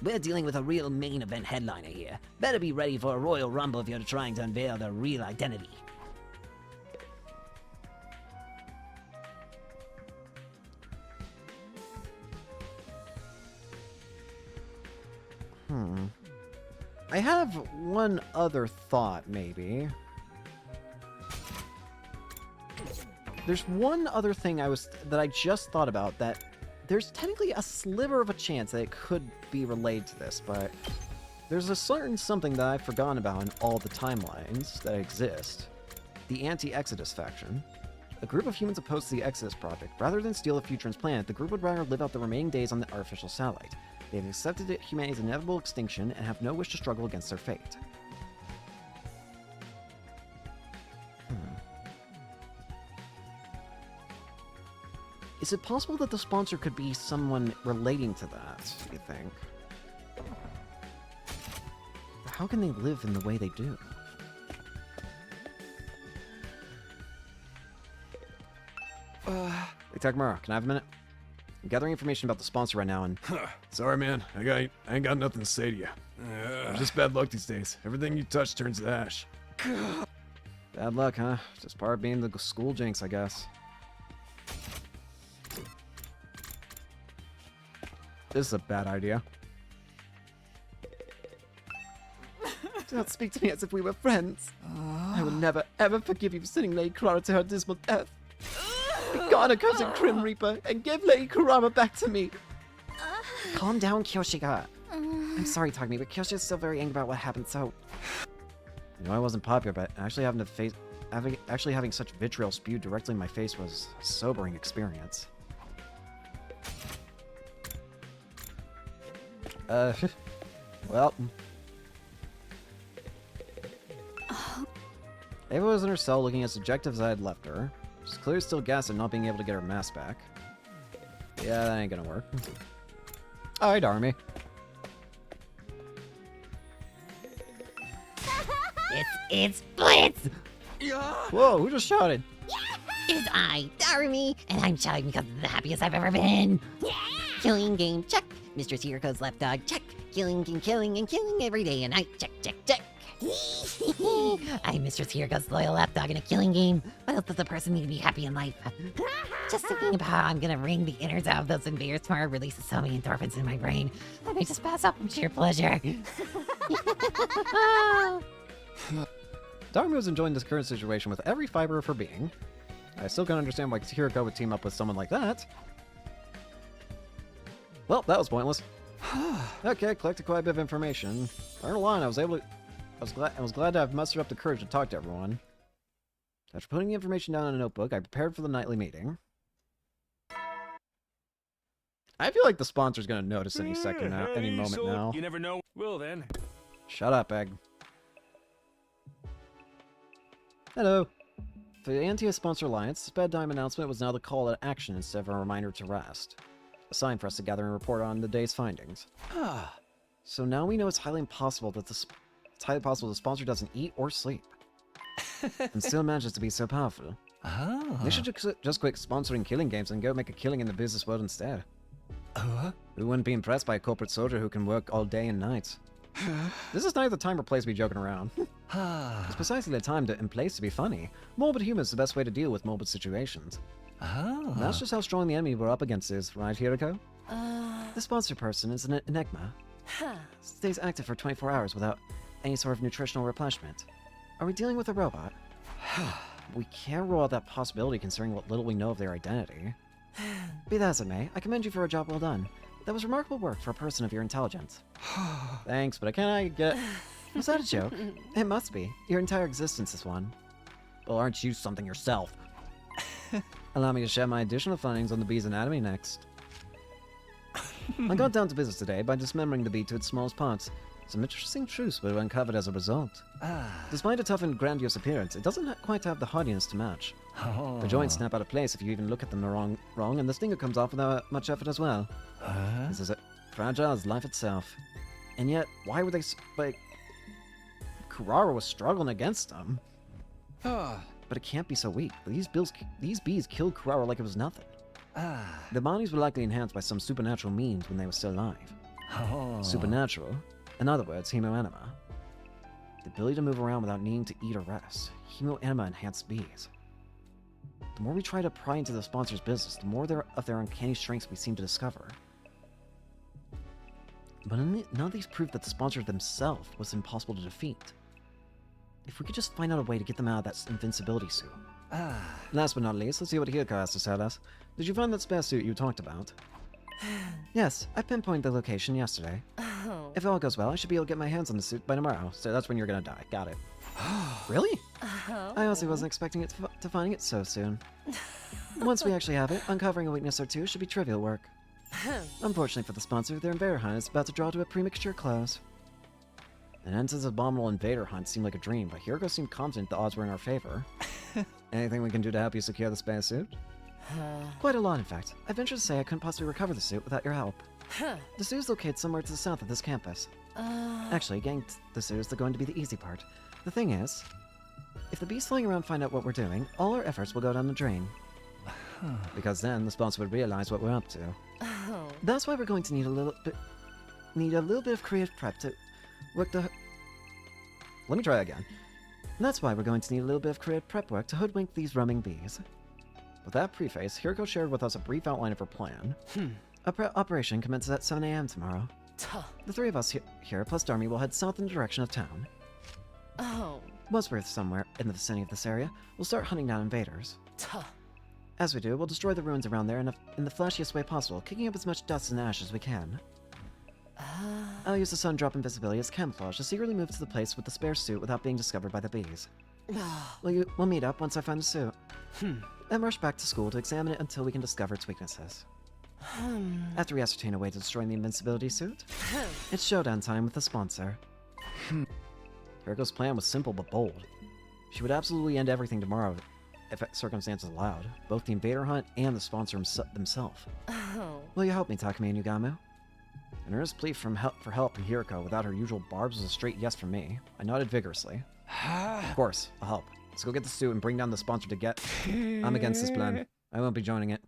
We're dealing with a real main event headliner here. Better be ready for a royal rumble if you're trying to unveil their real identity. I have one other thought, maybe. There's one other thing that I just thought about that there's technically a sliver of a chance that it could be related to this, but there's a certain something that I've forgotten about in all the timelines that exist. The anti-Exodus faction. A group of humans opposed to the Exodus project. Rather than steal a futurist planet, the group would rather live out the remaining days on the artificial satellite. They have accepted humanity's inevitable extinction and have no wish to struggle against their fate. Is it possible that the sponsor could be someone relating to that, you think? How can they live in the way they do? Hey, Takemura, can I have a minute? I'm gathering information about the sponsor right now and... Sorry, man. I ain't got nothing to say to you. Just bad luck these days. Everything you touch turns to ash. Bad luck, huh? Just part of being the school jinx, I guess. This is a bad idea. Do not speak to me as if we were friends. I will never, ever forgive you for sending Lady Kurama to her dismal death. Begone, accursed Grim Reaper, and give Lady Kurama back to me. Calm down, Kyoshiga. I'm sorry, Takumi, but Kyoshi is still very angry about what happened, so... You know, I wasn't popular, but actually having such vitriol spewed directly in my face was a sobering experience. Well... Ava was in her cell looking as dejected as I had left her. She's clearly still gassed at not being able to get her mask back. Yeah, that ain't gonna work. Alright, Army. It's Blitz! Whoa, who just shouted? It's I, Darmy, and I'm shouting because it's the happiest I've ever been. Killing game, check. Mistress Hiriko's left dog, check. Killing and killing every day and night, check, check, check. I'm Mistress Hiriko's loyal lapdog in a killing game. What else does a person need to be happy in life? Just thinking about how I'm gonna wring the innards out of those invaders tomorrow releases so many endorphins in my brain. I may just pass out from sheer pleasure. Darumi was enjoying this current situation with every fiber of her being. I still can't understand why Hiriko would team up with someone like that. Well, that was pointless. Okay, collected quite a bit of information. Learned a lot. I was glad to have mustered up the courage to talk to everyone. After putting the information down in a notebook, I prepared for the nightly meeting. I feel like the sponsor's gonna notice any second now, any moment now. You never know. Well then. Shut up, Egg. Hello. For the Anti-Sponsor Alliance, this bedtime announcement was now the call to action instead of a reminder to rest. A sign for us to gather and report on the day's findings. So now we know it's highly impossible that the sponsor doesn't eat or sleep. And still manages to be so powerful. They should just quit sponsoring killing games and go make a killing in the business world instead. Who wouldn't be impressed by a corporate soldier who can work all day and night? This is neither the time or place to be joking around. It's precisely the time and place to be funny. Morbid humor is the best way to deal with morbid situations. And that's just how strong the enemy we're up against is, right, Hiriko? The sponsor person is an enigma. Stays active for 24 hours without any sort of nutritional replenishment. Are we dealing with a robot? We can't rule out that possibility considering what little we know of their identity. Be that as it may, I commend you for a job well done. That was remarkable work for a person of your intelligence. Thanks, but can I get... Was that a joke? It must be. Your entire existence is one. Well, aren't you something yourself? Allow me to share my additional findings on the bee's anatomy next. I got down to business today by dismembering the bee to its smallest parts. Some interesting truths were uncovered as a result. Despite a tough and grandiose appearance, it doesn't quite have the hardiness to match. The joints snap out of place if you even look at them wrong, and the stinger comes off without much effort as well. This is fragile as life itself. And yet, why were they... like... Kurara was struggling against them. But it can't be so weak. These bees killed Kurara like it was nothing. Their bodies were likely enhanced by some supernatural means when they were still alive. Supernatural? In other words, hemoenema. The ability to move around without needing to eat or rest. Hemoenema enhanced bees. The more we try to pry into the sponsor's business, the more of their uncanny strengths we seem to discover. But none of these prove that the sponsor themselves was impossible to defeat. If we could just find out a way to get them out of that invincibility suit. Last but not least, let's see what Hiriko has to tell us. Did you find that spare suit you talked about? Yes, I pinpointed the location yesterday. If all goes well, I should be able to get my hands on the suit by tomorrow, so that's when you're gonna die. Got it. Really? I honestly wasn't expecting to finding it so soon. Once we actually have it, uncovering a weakness or two should be trivial work. Unfortunately for the sponsor, their invader hunt is about to draw to a premature close. An end to this abominable invader hunt seemed like a dream, but Hiriko seemed confident the odds were in our favor. Anything we can do to help you secure the spare suit? Quite a lot, in fact. I venture to say I couldn't possibly recover the suit without your help. The suit is located somewhere to the south of this campus. Actually, getting the suit is going to be the easy part. The thing is, if the bees flying around find out what we're doing, all our efforts will go down the drain. Because then the sponsor would realize what we're up to. That's why we're going to need a little bit of creative prep to work the... Let me try again. That's why we're going to need a little bit of creative prep work to hoodwink these roaming bees. With that preface, Hiriko shared with us a brief outline of her plan. Operation commences at 7 a.m. tomorrow. The three of us here, plus Darmy, will head south in the direction of town. Once we're somewhere in the vicinity of this area, we'll start hunting down invaders. As we do, we'll destroy the ruins around there in the flashiest way possible, kicking up as much dust and ash as we can. I'll use the sun drop invisibility as camouflage to secretly move to the place with the spare suit without being discovered by the bees. We'll meet up once I find the suit. And rush back to school to examine it until we can discover its weaknesses. After we ascertain a way to destroy the invincibility suit, it's showdown time with the sponsor. Hiriko's plan was simple but bold. She would absolutely end everything tomorrow if circumstances allowed, both the invader hunt and the sponsor himself. Will you help me, Takumi and Yugamo? An earnest plea for help from Hiriko without her usual barbs was a straight yes from me. I nodded vigorously. Of course, I'll help. Let's go get the suit and bring down the sponsor to get... I'm against this plan. I won't be joining it.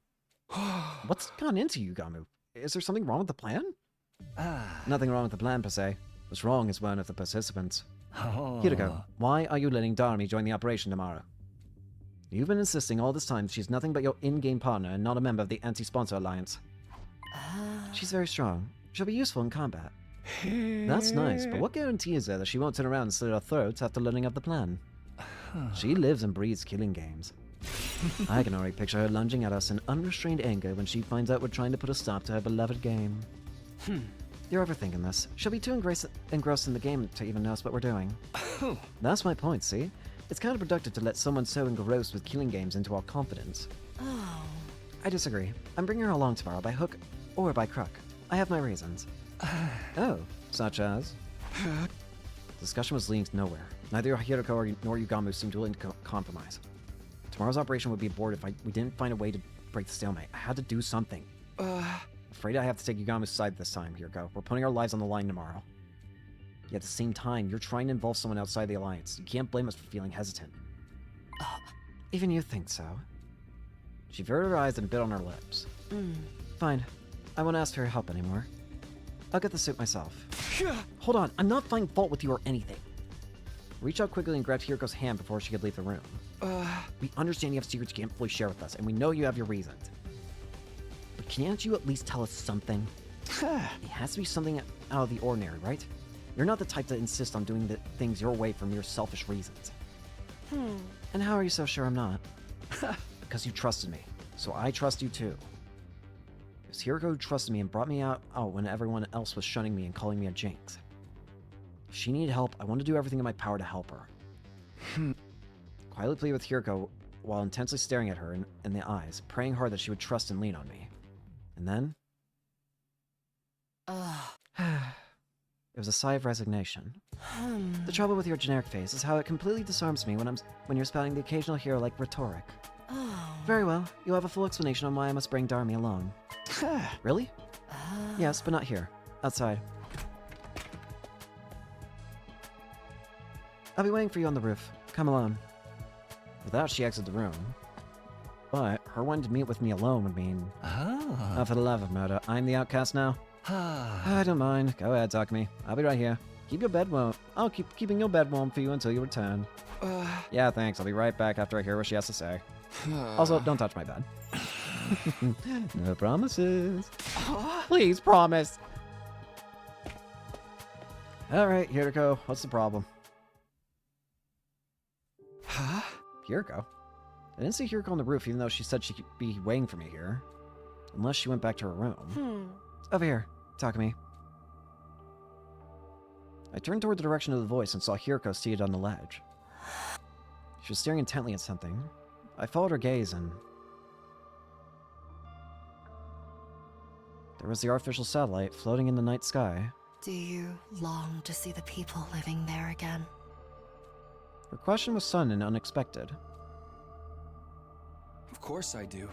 What's gone into Yugamo? Is there something wrong with the plan? Nothing wrong with the plan, per se. What's wrong is one of the participants. Hiriko, why are you letting Darmi join the operation tomorrow? You've been insisting all this time she's nothing but your in-game partner and not a member of the Anti-Sponsor Alliance. She's very strong. She'll be useful in combat. That's nice, but what guarantee is there that she won't turn around and slit our throats after learning of the plan? She lives and breathes killing games. I can already picture her lunging at us in unrestrained anger when she finds out we're trying to put a stop to her beloved game. You're overthinking this. She'll be too engrossed in the game to even notice what we're doing. That's my point, see? It's counterproductive to let someone so engrossed with killing games into our confidence. I disagree. I'm bringing her along tomorrow by hook or by crook. I have my reasons. Oh, such as? Discussion was leading to nowhere. Neither Hiriko nor Yugamo seemed willing to compromise. Tomorrow's operation would be aborted if we didn't find a way to break the stalemate. I had to do something. Afraid I have to take Yugamo's side this time, Hiriko. We're putting our lives on the line tomorrow. Yet at the same time, you're trying to involve someone outside the Alliance. You can't blame us for feeling hesitant. Even you think so. She averted her eyes and bit on her lips. Fine. I won't ask for your help anymore. I'll get the suit myself. Hold on, I'm not finding fault with you or anything. Reach out quickly and grab Hiriko's hand before she could leave the room. We understand you have secrets you can't fully share with us, and we know you have your reasons. But can't you at least tell us something? It has to be something out of the ordinary, right? You're not the type to insist on doing the things your way for mere selfish reasons. And how are you so sure I'm not? Because you trusted me, so I trust you too. It was Hiriko who trusted me and brought me out when everyone else was shunning me and calling me a jinx. If she needed help, I wanted to do everything in my power to help her. Quietly pleaded with Hiriko while intensely staring at her in the eyes, praying hard that she would trust and lean on me. And then... It was a sigh of resignation. The trouble with your generic face is how it completely disarms me when you're spouting the occasional hero-like rhetoric. Very well, you'll have a full explanation on why I must bring Darmi along. Really? Yes, but not here. Outside. I'll be waiting for you on the roof. Come alone. With that, she exited the room. But her wanting to meet with me alone would mean... Oh, for the love of murder, I'm the outcast now? I don't mind. Go ahead, Takumi. I'll be right here. Keep your bed warm. I'll keep keeping your bed warm for you until you return. Yeah, thanks. I'll be right back after I hear what she has to say. Also, don't touch my bed. No promises. Please promise. Alright, Hiriko. What's the problem? Hiriko? I didn't see Hiriko on the roof, even though she said she'd be waiting for me here. Unless she went back to her room. Over here. Takumi. I turned toward the direction of the voice and saw Hiriko seated on the ledge. She was staring intently at something. I followed her gaze and... there was the artificial satellite floating in the night sky. Do you long to see the people living there again? Her question was sudden and unexpected. Of course I do.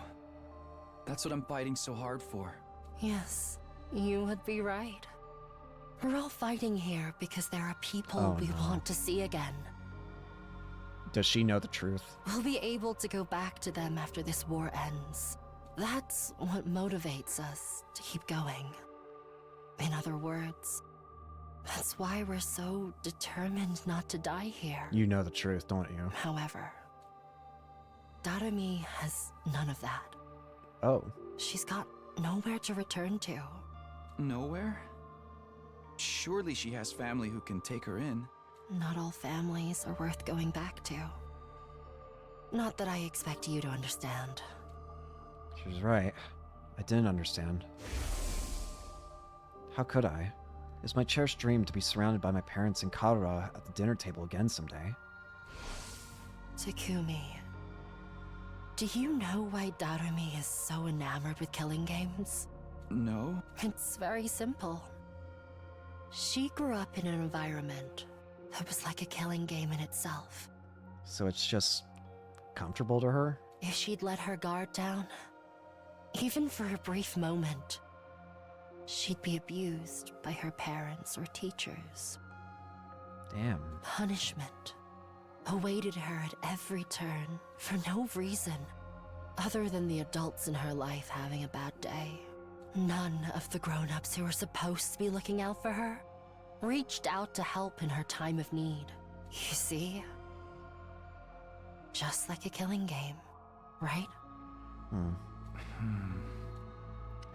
That's what I'm fighting so hard for. Yes, you would be right. We're all fighting here because there are people we want to see again. Does she know the truth? We'll be able to go back to them after this war ends. That's what motivates us to keep going. In other words, that's why we're so determined not to die here. You know the truth, don't you? However, Darumi has none of that. Oh. She's got nowhere to return to. Nowhere? Surely she has family who can take her in. Not all families are worth going back to. Not that I expect you to understand. She was right. I didn't understand. How could I? It's my cherished dream to be surrounded by my parents and Karura at the dinner table again someday. Takumi, do you know why Darumi is so enamored with killing games? No? It's very simple. She grew up in an environment that was like a killing game in itself. So it's just comfortable to her? If she'd let her guard down, even for a brief moment, she'd be abused by her parents or teachers. Damn. Punishment awaited her at every turn for no reason other than the adults in her life having a bad day. None of the grown-ups who were supposed to be looking out for her reached out to help in her time of need. You see? Just like a killing game, right?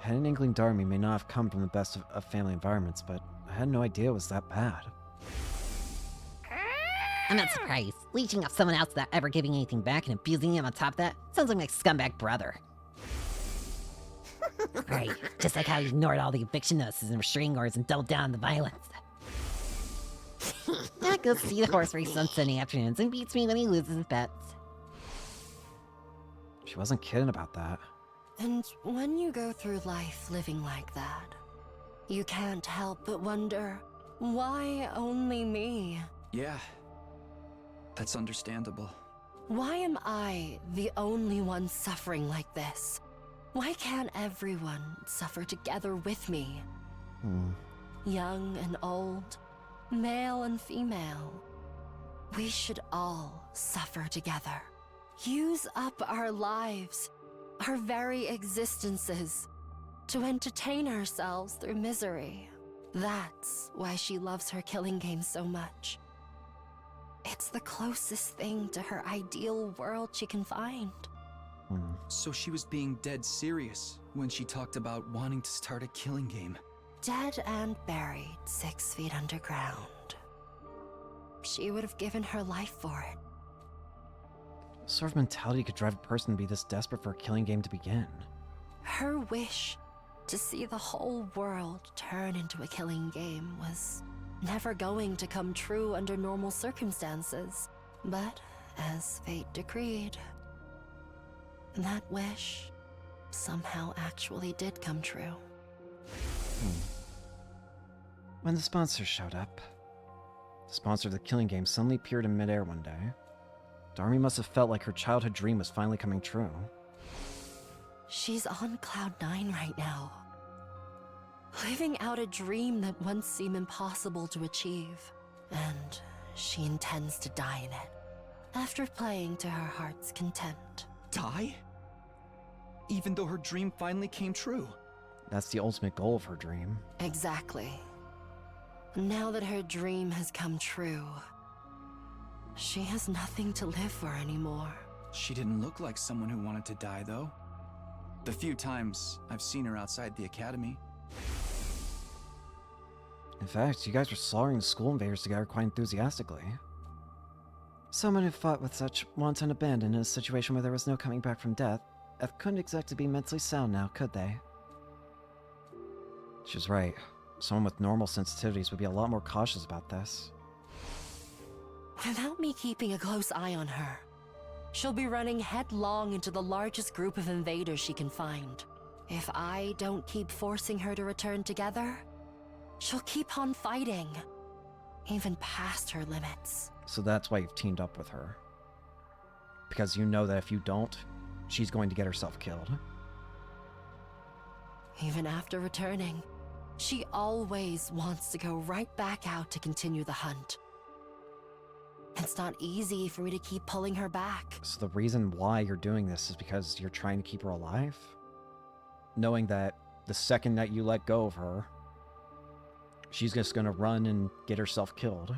I had an inkling Darumi may not have come from the best of family environments, but I had no idea it was that bad. I'm not surprised. Leeching off someone else without ever giving anything back and abusing him on top of that sounds like my scumbag brother. Right, just like how he ignored all the eviction notices and restraining orders and doubled down on the violence. Now goes to see the horse race on Sunday afternoons and beats me when he loses his bets. She wasn't kidding about that. And when you go through life living like that, you can't help but wonder, why only me? Yeah. That's understandable. Why am I the only one suffering like this? Why can't everyone suffer together with me? Young and old, male and female. We should all suffer together. Use up our lives, our very existences, to entertain ourselves through misery. That's why she loves her killing game so much. It's the closest thing to her ideal world she can find. So she was being dead serious when she talked about wanting to start a killing game. Dead and buried 6 feet underground. She would have given her life for it. What sort of mentality could drive a person to be this desperate for a killing game to begin? Her wish to see the whole world turn into a killing game was never going to come true under normal circumstances. But as fate decreed, that wish somehow actually did come true. When the sponsor showed up, the sponsor of the killing game suddenly appeared in midair one day. Darumi must have felt like her childhood dream was finally coming true. She's on cloud 9 right now, living out a dream that once seemed impossible to achieve, and she intends to die in it, after playing to her heart's content. Die? Even though her dream finally came true? That's the ultimate goal of her dream. Exactly. Now that her dream has come true, she has nothing to live for anymore. She didn't look like someone who wanted to die, though. The few times I've seen her outside the academy. In fact, you guys were slaughtering the school invaders together quite enthusiastically. Someone who fought with such wanton abandon in a situation where there was no coming back from death couldn't exactly be mentally sound now, could they? She was right. Someone with normal sensitivities would be a lot more cautious about this. Without me keeping a close eye on her, she'll be running headlong into the largest group of invaders she can find. If I don't keep forcing her to return together, she'll keep on fighting, even past her limits. So that's why you've teamed up with her. Because you know that if you don't, she's going to get herself killed. Even after returning, she always wants to go right back out to continue the hunt. It's not easy for me to keep pulling her back. So the reason why you're doing this is because you're trying to keep her alive? Knowing that the second that you let go of her, she's just gonna run and get herself killed.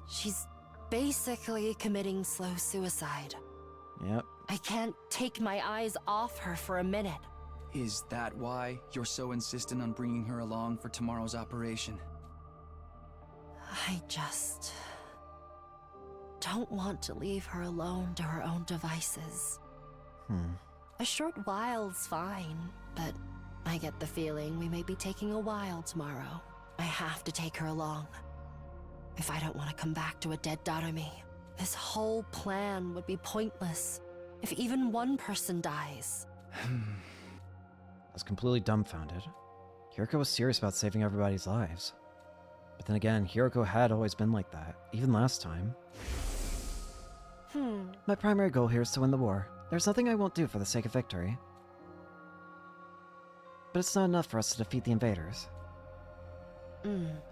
She's basically committing slow suicide. Yep. I can't take my eyes off her for a minute. Is that why you're so insistent on bringing her along for tomorrow's operation? I just don't want to leave her alone to her own devices. A short while's fine, but I get the feeling we may be taking a while tomorrow. I have to take her along. If I don't want to come back to a dead Darumi, this whole plan would be pointless if even one person dies. I was completely dumbfounded. Hiroko was serious about saving everybody's lives. But then again, Hiroko had always been like that, even last time. My primary goal here is to win the war. There's nothing I won't do for the sake of victory. But it's not enough for us to defeat the invaders.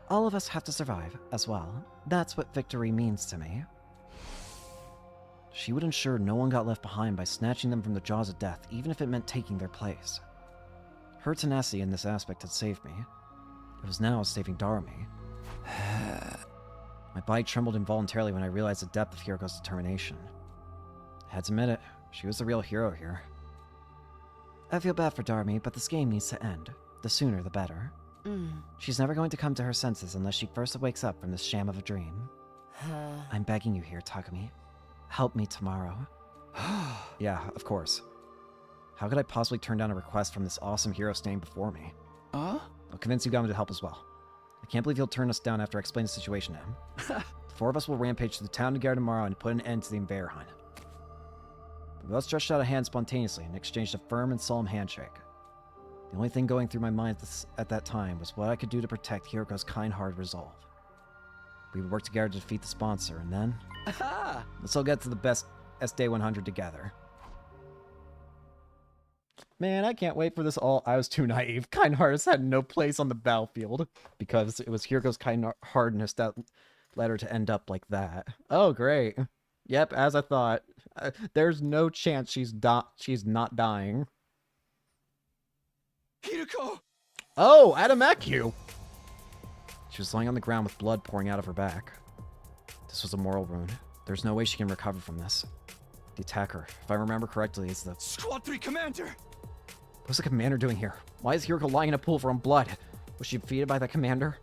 All of us have to survive, as well. That's what victory means to me. She would ensure no one got left behind by snatching them from the jaws of death, even if it meant taking their place. Her tenacity in this aspect had saved me. It was now saving Darumi. My body trembled involuntarily when I realized the depth of Hiroko's determination. I had to admit it, she was the real hero here. I feel bad for Darumi, but this game needs to end. The sooner, the better. She's never going to come to her senses unless she first wakes up from this sham of a dream. I'm begging you here, Takumi. Help me tomorrow. Yeah, of course. How could I possibly turn down a request from this awesome hero standing before me? I'll convince Yugamo to help as well. I can't believe he'll turn us down after I explain the situation to him. The four of us will rampage to the town together tomorrow and put an end to the invader hunt. We both stretched out a hand spontaneously and exchanged a firm and solemn handshake. The only thing going through my mind at that time was what I could do to protect Hiroko's kind-hearted resolve. We would work together to defeat the sponsor, and then... let's all get to the best S-Day 100 together. Man, I can't wait for this all. I was too naive. Kind-heartedness had no place on the battlefield, because it was Hiroko's kind-heartedness that led her to end up like that. Oh, great. Yep, as I thought. There's no chance she's not dying. Hiroko! Oh, Adameku! She was lying on the ground with blood pouring out of her back. This was a mortal wound. There's no way she can recover from this. The attacker, if I remember correctly, is the... Squad 3 Commander! What's the commander doing here? Why is Hiroko lying in a pool of her own blood? Was she defeated by the commander?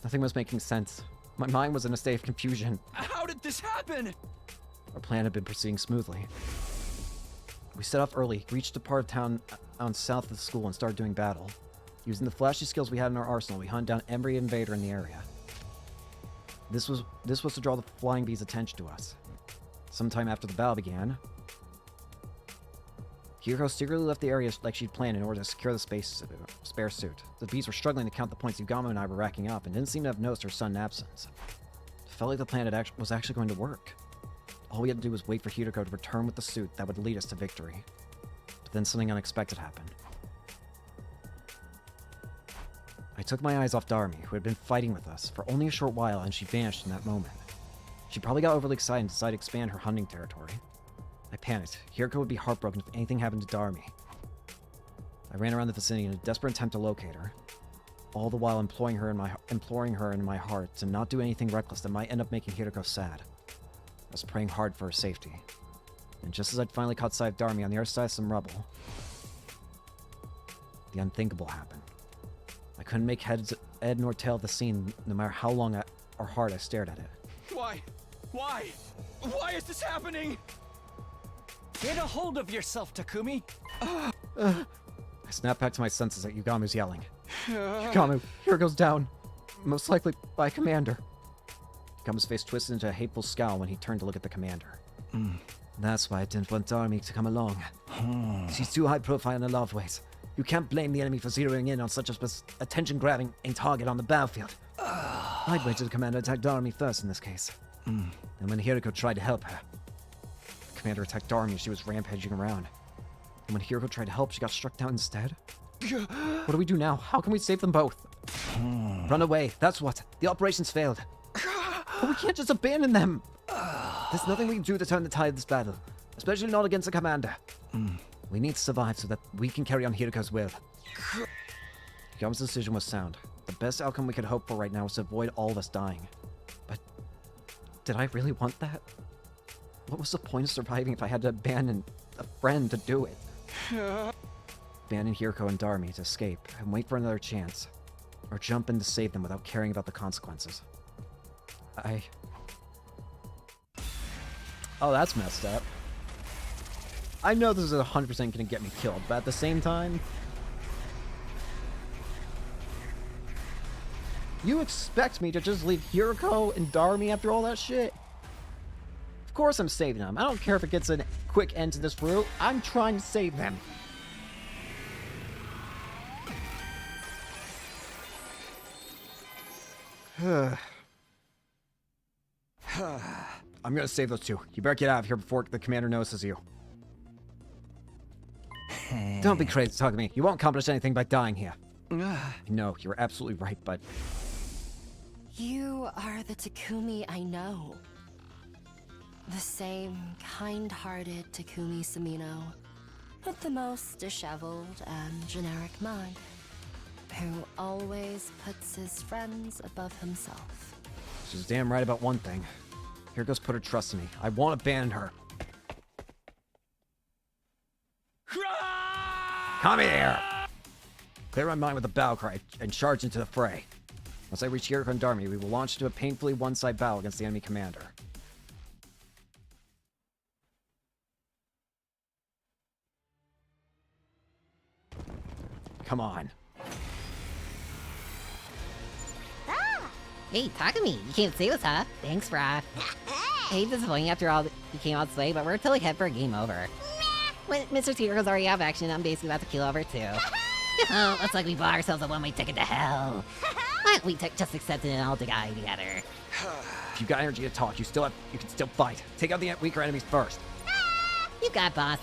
Nothing was making sense. My mind was in a state of confusion. How did this happen? Our plan had been proceeding smoothly. We set off early, reached a part of town on south of the school, and started doing battle. Using the flashy skills we had in our arsenal, we hunted down every invader in the area. This was to draw the Flying Bee's attention to us. Sometime after the battle began, Hiroko secretly left the area like she'd planned in order to secure the spare suit. The bees were struggling to count the points Yugamo and I were racking up and didn't seem to have noticed her sudden absence. It felt like the plan was actually going to work. All we had to do was wait for Hiroko to return with the suit that would lead us to victory. But then something unexpected happened. I took my eyes off Darumi, who had been fighting with us for only a short while, and she vanished in that moment. She probably got overly excited and decided to expand her hunting territory. I panicked. Hiroko would be heartbroken if anything happened to Darumi. I ran around the vicinity in a desperate attempt to locate her, all the while imploring her in my heart to not do anything reckless that might end up making Hiroko sad. I was praying hard for her safety. And just as I'd finally caught sight of Darumi on the other side of some rubble, the unthinkable happened. I couldn't make head nor tail of the scene, no matter how long or hard I stared at it. Why? Why? Why is this happening? Get a hold of yourself, Takumi. I snapped back to my senses at Yugamu's yelling. Yugamu, here goes down. Most likely by a commander. Yugamu's face twisted into a hateful scowl when he turned to look at the commander. That's why I didn't want Darumi to come along. She's too high profile in a lot of ways. You can't blame the enemy for zeroing in on such a attention-grabbing target on the battlefield. I'd wait till the commander attacked Darumi first in this case. And when Hiroko tried to help her, the commander attacked Darumi as she was rampaging around. And when Hiroko tried to help, she got struck down instead. What do we do now? How can we save them both? Run away, that's what. The operation's failed. But we can't just abandon them. There's nothing we can do to turn the tide of this battle, especially not against the commander. We need to survive so that we can carry on Hiroko's will. Yugamu's decision was sound. The best outcome we could hope for right now was to avoid all of us dying. But did I really want that? What was the point of surviving if I had to abandon a friend to do it? Abandon Hiroko and Darumi to escape and wait for another chance. Or jump in to save them without caring about the consequences. Oh, that's messed up. I know this is 100% going to get me killed, but at the same time... You expect me to just leave Hiroko and Darmi after all that shit? Of course I'm saving them. I don't care if it gets a quick end to this route. I'm trying to save them. I'm gonna save those two. You better get out of here before the commander notices you. Don't be crazy talking to me. You won't accomplish anything by dying here. No, you're absolutely right, but... You are the Takumi I know. The same kind-hearted Takumi Samino, with the most disheveled and generic mind, who always puts his friends above himself. She's damn right about one thing. Hiriko's put her trust in me. I won't abandon her. Come here! Clear my mind with a battle cry and charge into the fray. Once I reach Hiriko and Darmi, we will launch into a painfully one-side battle against the enemy commander. Come on. Hey, Takumi, you came to save us, huh? Thanks, brah. Hey, disappointing after all you came out to say, but we're totally head for a game over. When Mr. T-Girl's already out of action, I'm basically about to keel over too. Oh, looks like we bought ourselves a one-way ticket to hell. Why don't we just accept it and all die together? If you got energy to talk, you can still fight. Take out the weaker enemies first. You got it, boss.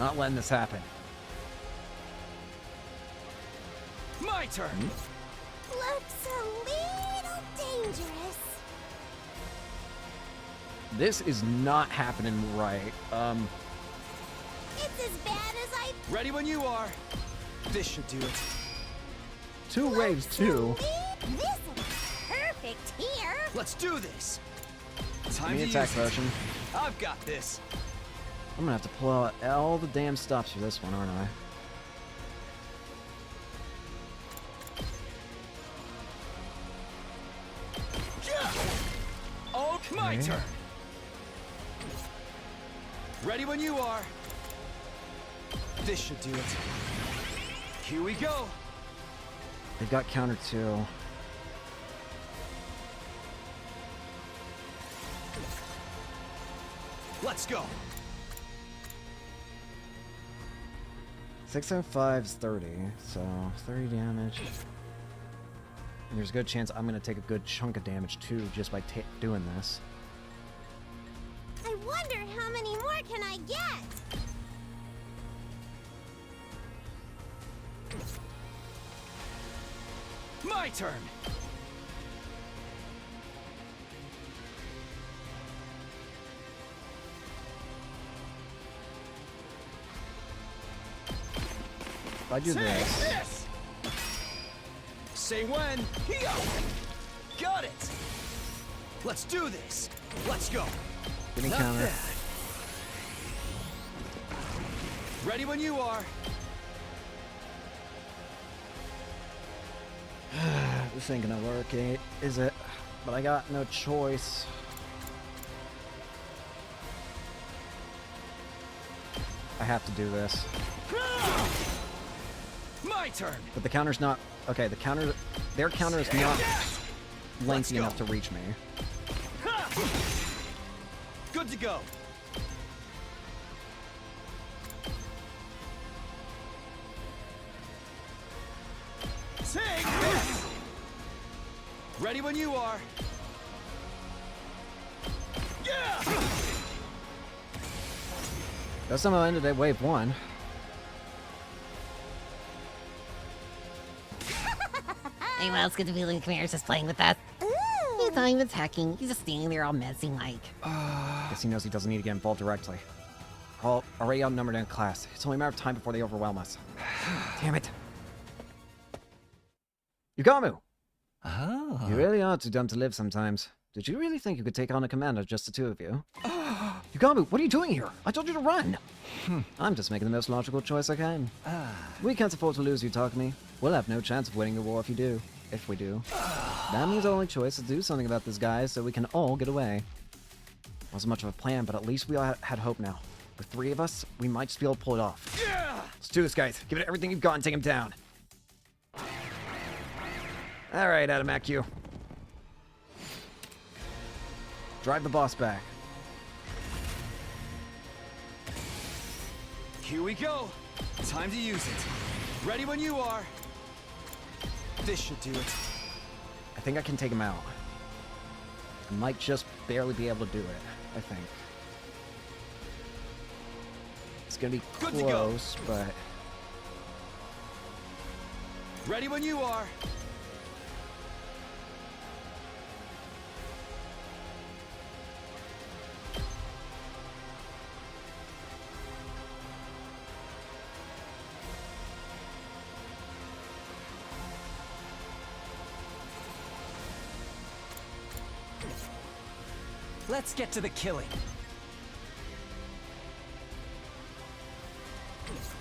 Not letting this happen. My turn. Looks a little dangerous. This is not happening right. It's as bad as I... Ready when you are. This should do it. Two waves, too. This is perfect here. Let's do this. Give Time me to attack use it. motion. I've got this. I'm gonna have to pull out all the damn stops for this one, aren't I? Oh, my Okay. turn. Ready when you are. This should do it. Here we go. They've got counter too. Let's go. 6 and 5 is 30, so 30 damage. And there's a good chance I'm gonna take a good chunk of damage too just by doing this. I wonder how many more can I get? My turn. If I do Take this, this. Say when. Here. Got it. Let's do this. Let's go. give me Not counter. bad. Ready when you are. This ain't gonna work, is it? But I got no choice. I have to do this. My turn. But the counter's not... Okay, their counter is not lengthy go. enough to reach me. Good to go. Take this. Ready when you are. Yeah. That somehow ended at wave 1. Hey, well, it's good to feel like Commander's just playing with us. He's not even attacking. He's just standing there all messing like. Guess he knows he doesn't need to get involved directly. We're all already outnumbered in class. It's only a matter of time before they overwhelm us. Damn it. Yugamu! Oh. You really are too dumb to live sometimes. Did you really think you could take on a commander, just the two of you? Yugamu, what are you doing here? I told you to run! I'm just making the most logical choice I can. We can't afford to lose you, Takumi. We'll have no chance of winning the war if you do. If we do. That means our only choice is to do something about this guy so we can all get away. Wasn't much of a plan, but at least we all had hope now. With 3 of us, we might just be able to pull it off. Let's do this, guys. Give it everything you've got and take him down. Alright, Adam AQ. Drive the boss back. Here we go. Time to use it. Ready when you are. This should do it. I think I can take him out. I might just barely be able to do it, I think. It's gonna be Good to go. close, but... Ready when you are. Let's get to the killing.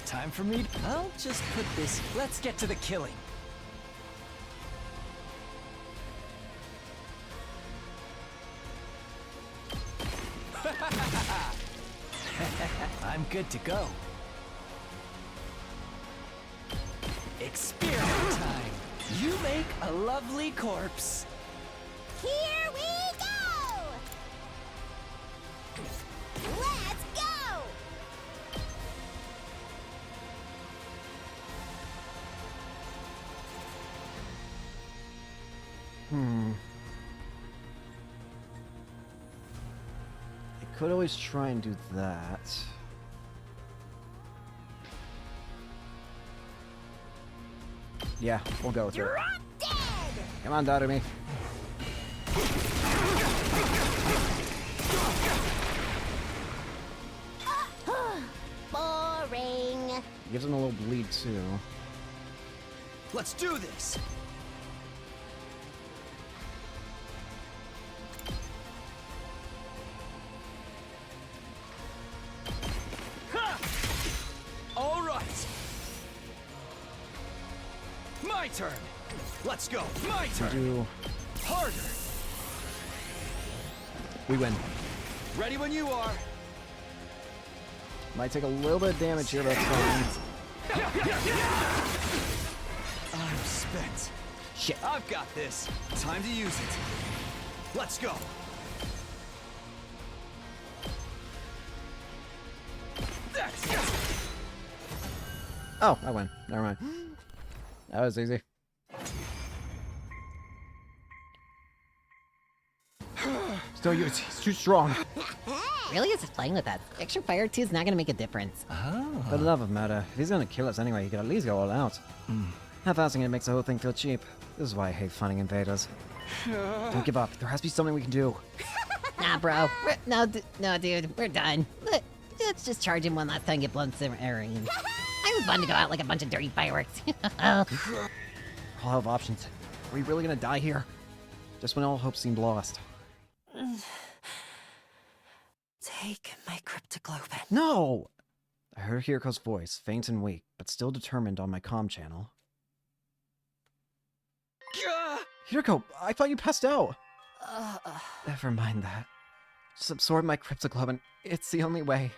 Time for me. I'll just put this. Let's get to the killing. I'm good to go. Experiment time. You make a lovely corpse. Here we go! Let's go! I could always try and do that. Yeah, we'll go with it. Drop dead! Come on, Daughter-me. Boring. Gives him a little bleed, too. Let's do this. Ha! All right. My turn. Let's go. My turn. Do... Harder. We win. Ready when you are. Might take a little bit of damage here, but that's fine. I'm spent. Shit. I've got this. Time to use it. Let's go. That's it. Oh, I win. Never mind. That was easy. Still, he's too strong. Really? It's just playing with that. Extra fire 2 is not gonna make a difference. For the love of murder, if he's gonna kill us anyway, he could at least go all out. Half-assing it makes the whole thing feel cheap. This is why I hate funding invaders. Don't give up. There has to be something we can do. Nah, bro. No, dude. We're done. Let's just charge him one last time and get blown simmering. It was fun to go out like a bunch of dirty fireworks. I'll have options. Are we really gonna die here? Just when all hope seemed lost. Take my cryptoglobin. No! I heard Hiriko's voice, faint and weak, but still determined on my comm channel. Hiriko, I thought you passed out! Never mind that. Just absorb my cryptoglobin. It's the only way.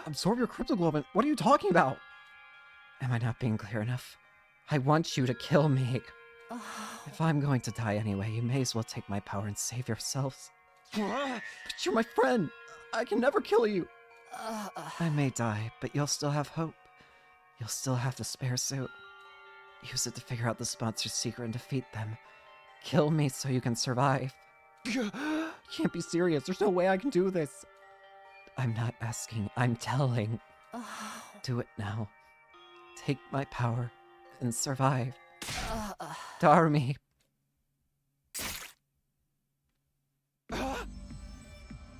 Absorb your cryptoglobin? What are you talking about? Am I not being clear enough? I want you to kill me. If I'm going to die anyway, you may as well take my power and save yourselves. But you're my friend. I can never kill you. I may die, but you'll still have hope. You'll still have the spare suit. Use it to figure out the sponsor's secret and defeat them. Kill me so you can survive. You can't be serious. There's no way I can do this. I'm not asking. I'm telling. Do it now. Take my power and survive. Darmi.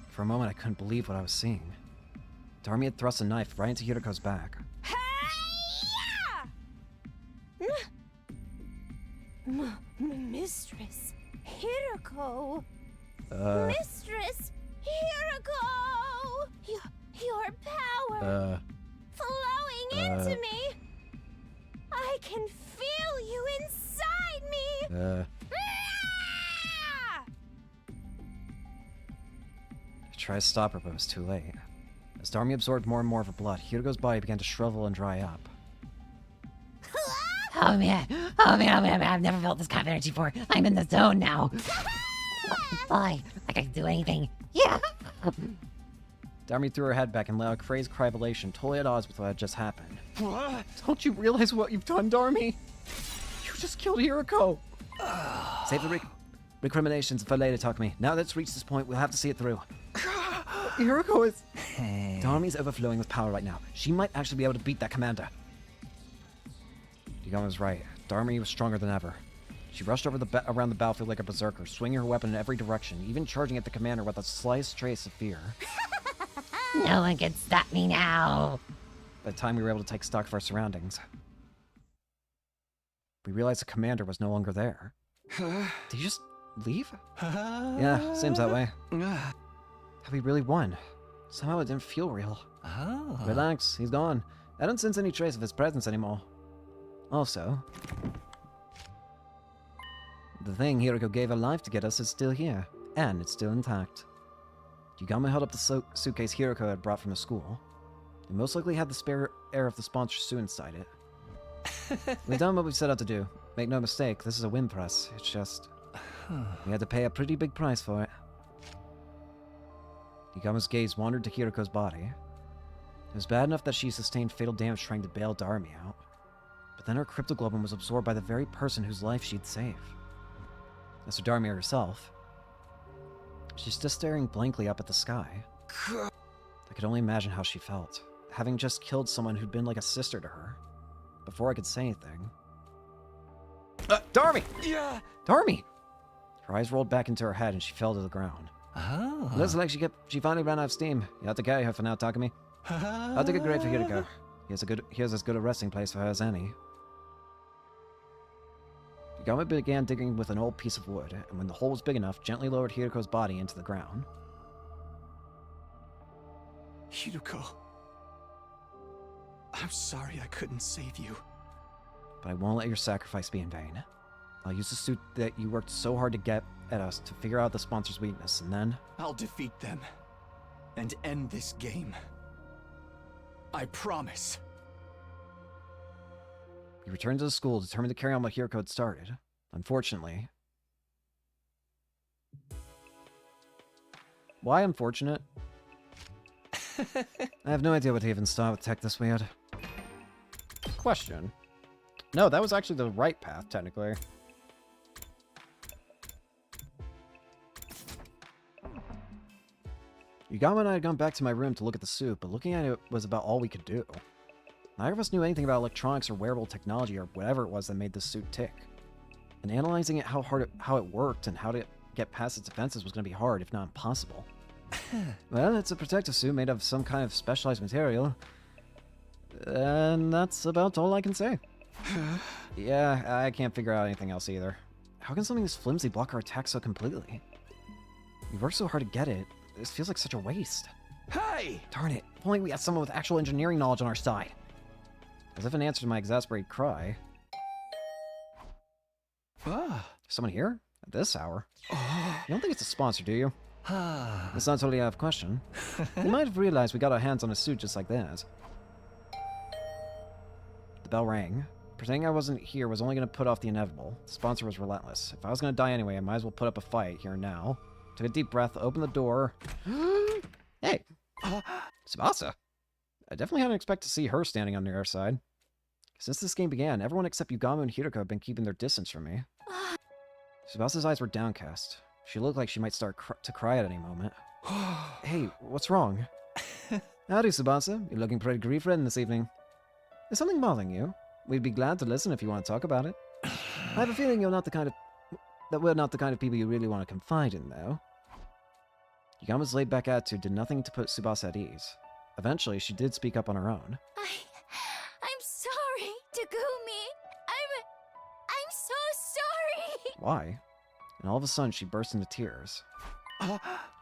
For a moment, I couldn't believe what I was seeing. Darmi had thrust a knife right into Hiriko's back. Mistress Hiriko. Uh, Mistress Hiriko. Your power flowing into me. I can feel you inside me. I tried to stop her, but it was too late. As Darmi absorbed more and more of her blood, Hiruko's body began to shrivel and dry up. Oh man, I've never felt this kind of energy before. I'm in the zone now. Boy, I can do anything. Yeah! Darmi threw her head back and let out a crazed cry of elation, totally at odds with what had just happened. Don't you realize what you've done, Darmi? You just killed Hiruko! Save the recriminations for later, Takumi. Now that it's reached this point, we'll have to see it through. Hiruko is... Darmi's overflowing with power right now. She might actually be able to beat that commander. Yugama was right. Darmi was stronger than ever. She rushed over around the battlefield like a berserker, swinging her weapon in every direction, even charging at the commander without the slightest trace of fear. No one can stop me now. By the time we were able to take stock of our surroundings, we realized the commander was no longer there. Did he just leave? Yeah, seems that way. Have we really won? Somehow it didn't feel real. Relax, he's gone. I don't sense any trace of his presence anymore. Also, the thing Hiruko gave her life to get us is still here, and it's still intact. Yugama held up the suitcase Hiruko had brought from the school. It most likely had the spare air of the sponsor suit inside it. We've done what we set out to do. Make no mistake, this is a win for us. It's just... we had to pay a pretty big price for it. Yugama's gaze wandered to Hiruko's body. It was bad enough that she sustained fatal damage trying to bail Darmi out. But then her cryptoglobin was absorbed by the very person whose life she'd saved. As for Darmi herself, she's just staring blankly up at the sky. I could only imagine how she felt, having just killed someone who'd been like a sister to her. Before I could say anything... Darmi! Yeah! Darmi! Her eyes rolled back into her head and she fell to the ground. It looks like she finally ran out of steam. You have to carry her for now, Takumi. I'll take a grave for Hiruko. He has as good a resting place for her as any. Yugama began digging with an old piece of wood, and when the hole was big enough, gently lowered Hiruko's body into the ground. Hiruko. I'm sorry I couldn't save you. But I won't let your sacrifice be in vain. I'll use the suit that you worked so hard to get at us to figure out the sponsor's weakness, and then... I'll defeat them. And end this game. I promise. He returned to the school, determined to carry on what Hiruko had started. Unfortunately... Why unfortunate? I have no idea what to even start with tech this weird. Question. No, that was actually the right path, technically. Yugama and I had gone back to my room to look at the suit, but looking at it was about all we could do. Neither of us knew anything about electronics or wearable technology or whatever it was that made the suit tick. And analyzing it, how it worked and how to get past its defenses was going to be hard, if not impossible. Well, it's a protective suit made of some kind of specialized material. And that's about all I can say. Yeah, I can't figure out anything else either. How can something this flimsy block our attack so completely? We worked so hard to get it. This feels like such a waste. Hey! Darn it, if only we had someone with actual engineering knowledge on our side. As if in answer to my exasperated cry. Someone here? At this hour? You don't think it's a sponsor, do you? It's not totally out of question. You might have realized we got our hands on a suit just like theirs. The bell rang. Pretending I wasn't here was only going to put off the inevitable. The sponsor was relentless. If I was going to die anyway, I might as well put up a fight here and now. Took a deep breath, opened the door. Hey! Tsubasa! I definitely hadn't expected to see her standing on the other side. Since this game began, everyone except Yugama and Hiruko have been keeping their distance from me. Tsubasa's eyes were downcast. She looked like she might start to cry at any moment. Hey, what's wrong? Howdy, Tsubasa. You're looking pretty grief-ridden this evening. Is something bothering you? We'd be glad to listen if you want to talk about it. I have a feeling we're not the kind of people you really want to confide in, though. Yugama's laid-back attitude did nothing to put Tsubasa at ease. Eventually, she did speak up on her own. I'm sorry, Takumi. I'm so sorry. Why? And all of a sudden, she burst into tears.